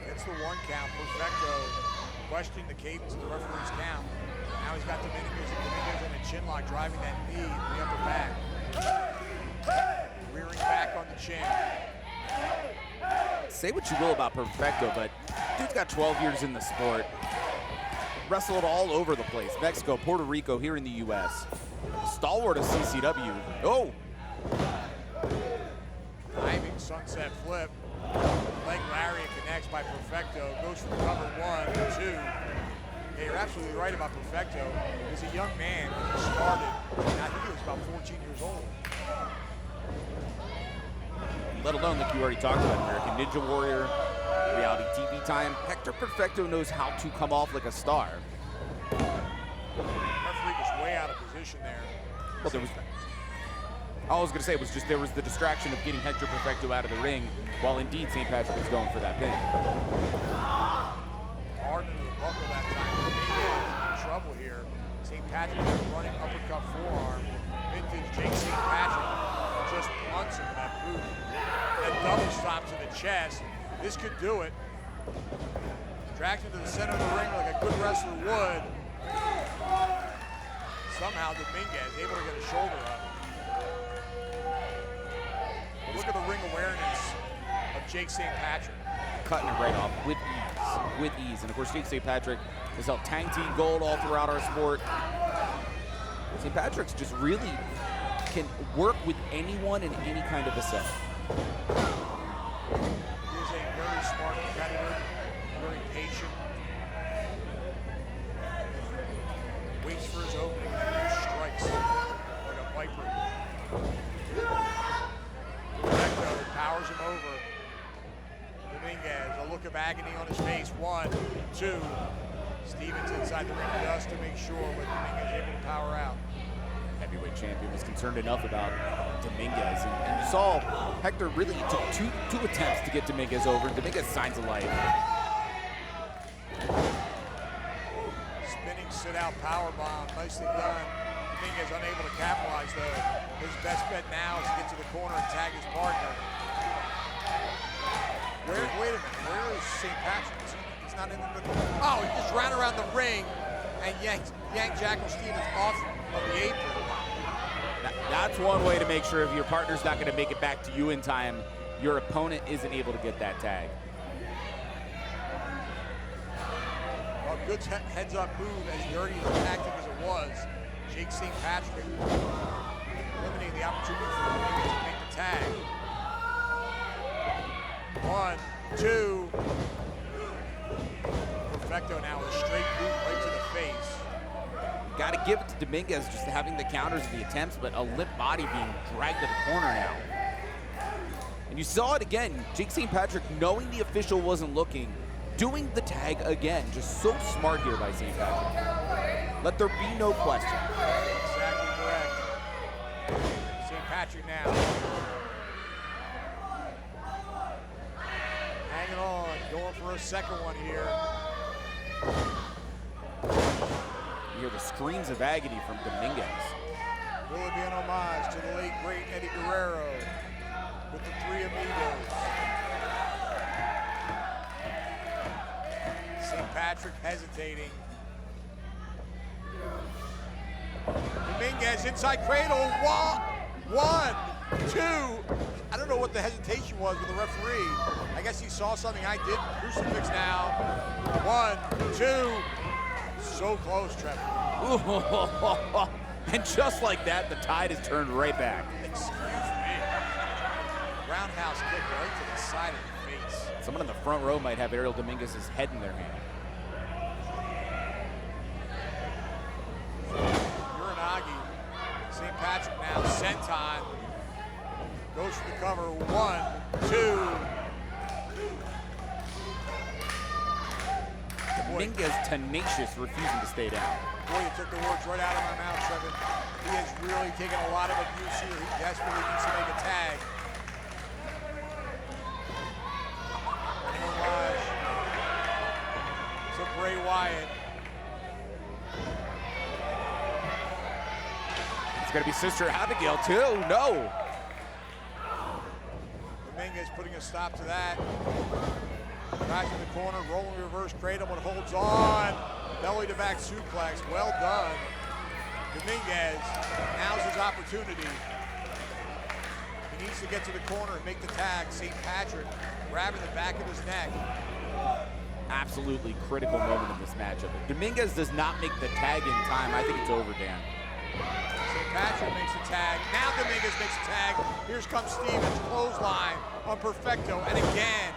Gets the 1 count. Perfecto questioning the cadence of the referee's count. Now he's got Dominguez in a chin lock, driving that knee in the upper back. Rearing back on the chin. Say what you will about Perfecto, but dude's got 12 years in the sport. Wrestled all over the place. Mexico, Puerto Rico, here in the U.S. Stalwart of CCW. Oh! Diving sunset flip. Leg lariat connects by Perfecto. Goes for the cover. 1, 2. Yeah, you're absolutely right about Perfecto. He's a young man when he started. And I think he was about 14 years old. Let alone, like you already talked about, American Ninja Warrior, reality TV time. Hector Perfecto knows how to come off like a star. Referee was way out of position there. Well, there was. All I was going to say was just there was the distraction of getting Hector Perfecto out of the ring, while indeed St. Patrick was going for that pin. Hard into the buckle that time. Dominguez in trouble here. St. Patrick with a running uppercut forearm. Vintage Jake St. Patrick just punts him with that boot. That double stop to the chest. This could do it. Dragged him to the center of the ring like a good wrestler would. Somehow Dominguez able to get a shoulder up. But look at the ring awareness of Jake St. Patrick. Cutting it right off with ease, with ease. And of course, Jake St. Patrick has held tag team gold all throughout our sport. St. Patrick's just really can work with anyone in any kind of a set. He's a very smart competitor, very patient. Waits for his opening and strikes like a viper. Perfecto powers him over. Dominguez, a look of agony on his face. 1, 2. Stevens inside the ring just to make sure, but Dominguez able to power out. Heavyweight champion was concerned enough about Dominguez, and you saw Hector really took two attempts to get Dominguez over. Dominguez signs of life. Spinning sit-out powerbomb, nicely done. Dominguez unable to capitalize though. His best bet now is to get to the corner and tag his partner. Wait a minute, where is St. Patrick? He's not in the middle. Oh, he just ran around the ring and yanked Jackal Stevens off of the apron. That's one way to make sure if your partner's not going to make it back to you in time, your opponent isn't able to get that tag. A good heads-up move, as dirty as the tactic as it was. Jake St. Patrick eliminating the opportunity for Dominguez to make the tag. 1, 2. Perfecto now with a straight boot right to the face. Got to give it to Dominguez just having the counters and the attempts, but a limp body being dragged to the corner now. And you saw it again. Jake St. Patrick, knowing the official wasn't looking, doing the tag again. Just so smart here by St. Patrick. Let there be no question. Exactly correct. St. Patrick now. Hanging on, going for a second one here. You hear the screams of agony from Dominguez. Will it be an homage to the late, great Eddie Guerrero with the Three Amigos? St. Patrick hesitating. Dominguez inside cradle. 1, 2. I don't know what the hesitation was with the referee. I guess he saw something I did. Crucifix now. 1, 2. So close, Trevor. And just like that, the tide has turned right back. Excuse me. Roundhouse kick right to the side of the face. Someone in the front row might have Ariel Dominguez's head in their hand. Uranagi. St. Patrick now. Senton. Goes for the cover. 1, 2. Dominguez tenacious, refusing to stay down. Boy, you took the words right out of my mouth, Trevor. He has really taken a lot of abuse here. He desperately needs to make a tag. An homage to Bray Wyatt. It's going to be Sister Abigail, too. No. Dominguez putting a stop to that. Back in the corner, rolling reverse cradle and holds on. Belly to back suplex, well done. Dominguez, now's his opportunity. He needs to get to the corner and make the tag. St. Patrick grabbing the back of his neck. Absolutely critical moment in this matchup. If Dominguez does not make the tag in time, I think it's over, Dan. St. Patrick makes the tag. Now Dominguez makes the tag. Here comes Stevens, clothesline on Perfecto, and again.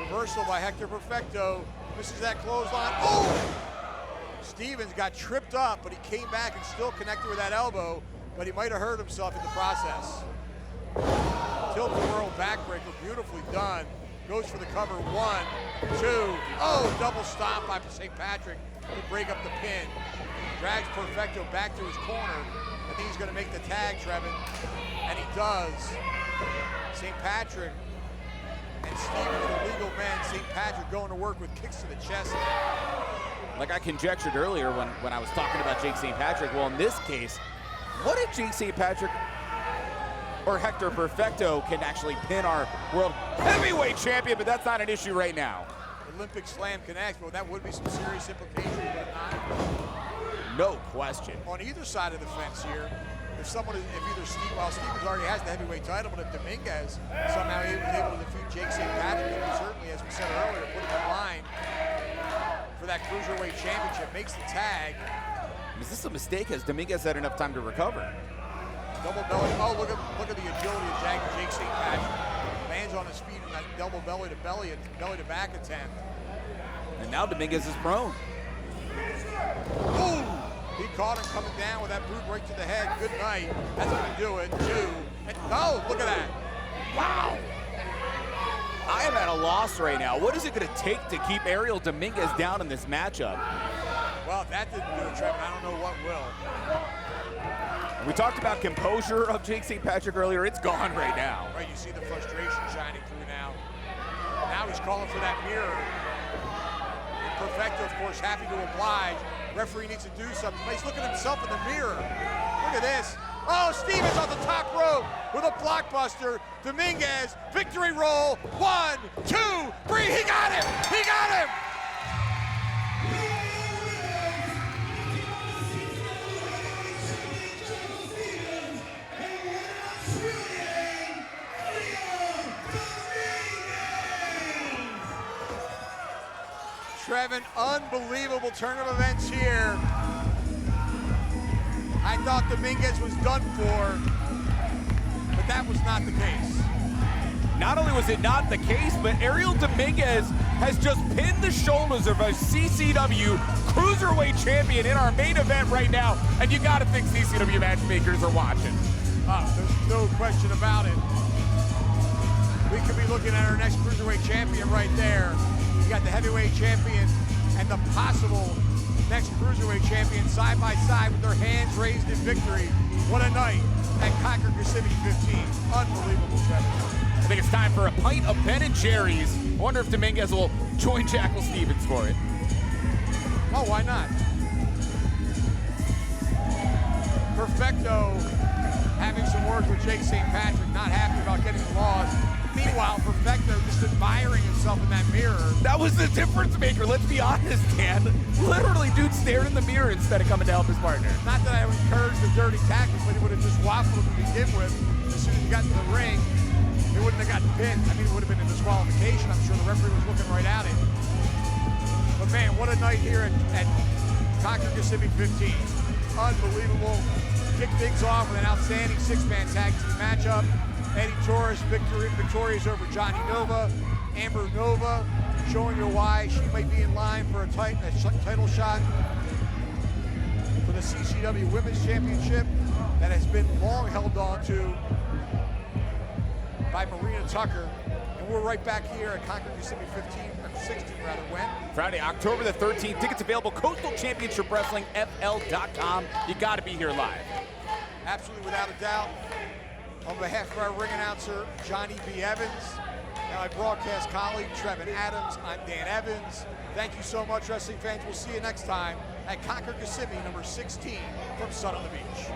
Reversal by Hector. Perfecto misses that clothesline. Oh! Stevens got tripped up, but he came back and still connected with that elbow, but he might have hurt himself in the process. Tilt-a-whirl backbreaker, beautifully done. Goes for the cover. 1, 2. Oh, double stomp by St. Patrick to break up the pin. Drags Perfecto back to his corner. I think he's going to make the tag, Trevin, and he does. St. Patrick and Stevens, the legal men. St. Patrick going to work with kicks to the chest. Like I conjectured earlier when I was talking about Jake St. Patrick, well, in this case, what if Jake St. Patrick or Hector Perfecto can actually pin our world heavyweight champion, but that's not an issue right now. Olympic Slam connects, but that would be some serious implications, would it not? No question. On either side of the fence here, if Stevens already has the heavyweight title, but if Dominguez somehow was able to defeat Jake St. Patrick, then certainly, as we said earlier, put him in line for that Cruiserweight Championship, makes the tag. Is this a mistake? Has Dominguez had enough time to recover? Double belly, oh, look at the agility of Jake St. Patrick. Lands on his feet in that double belly to belly and belly to back attempt. And now Dominguez is prone. Ooh! He caught him coming down with that boot right to the head. Good night. That's going to do it. 2. And oh, look at that. Wow. I am at a loss right now. What is it going to take to keep Ariel Dominguez down in this matchup? Well, if that didn't do it, Trevor, I don't know what will. We talked about composure of Jake St. Patrick earlier. It's gone right now. Right, you see the frustration shining through now. Now he's calling for that mirror. And Perfecto, of course, happy to oblige. Referee needs to do something. He's looking at himself in the mirror. Look at this. Oh, Stevens on the top rope with a blockbuster. Dominguez, victory roll. 1, 2, 3. He got him. He got him. Trevin, unbelievable turn of events here. I thought Dominguez was done for, but that was not the case. Not only was it not the case, but Ariel Dominguez has just pinned the shoulders of a CCW Cruiserweight champion in our main event right now, and you gotta think CCW matchmakers are watching. There's no question about it. We could be looking at our next Cruiserweight champion right there. You got the heavyweight champion and the possible next Cruiserweight champion side by side with their hands raised in victory. What a night at Kissimmee 15. Unbelievable, Trevor. I think it's time for a pint of Ben & Jerry's. I wonder if Dominguez will join Jackal Stevens for it. Oh, why not? Perfecto having some words with Jake St. Patrick, not happy about getting the loss. Meanwhile, Perfecto just admiring himself in that mirror. That was the difference maker, let's be honest, Dan. Literally, dude stared in the mirror instead of coming to help his partner. Not that I would encourage the dirty tactics, but he would have just waffled to begin with. As soon as he got to the ring, he wouldn't have gotten pinned. I mean, it would have been a disqualification. I'm sure the referee was looking right at it. But man, what a night here at Kissimmee 15. Unbelievable. Kicked things off with an outstanding six-man tag team matchup. Eddie Taurus victorious over Jonny Nova. Amber Nova showing you why she might be in line for a title shot for the CCW Women's Championship that has been long held on to by Marina Tucker. And we're right back here at Kissimmee 16 rather, when? Friday, October the 13th. Tickets available, Coastal Championship Wrestling, FL.com. You gotta be here live. Absolutely, without a doubt. On behalf of our ring announcer, Johnny B. Evans, and my broadcast colleague, Trevin Adams, I'm Dan Evans. Thank you so much, wrestling fans. We'll see you next time at Kissimmee number 16 from Sun on the Beach.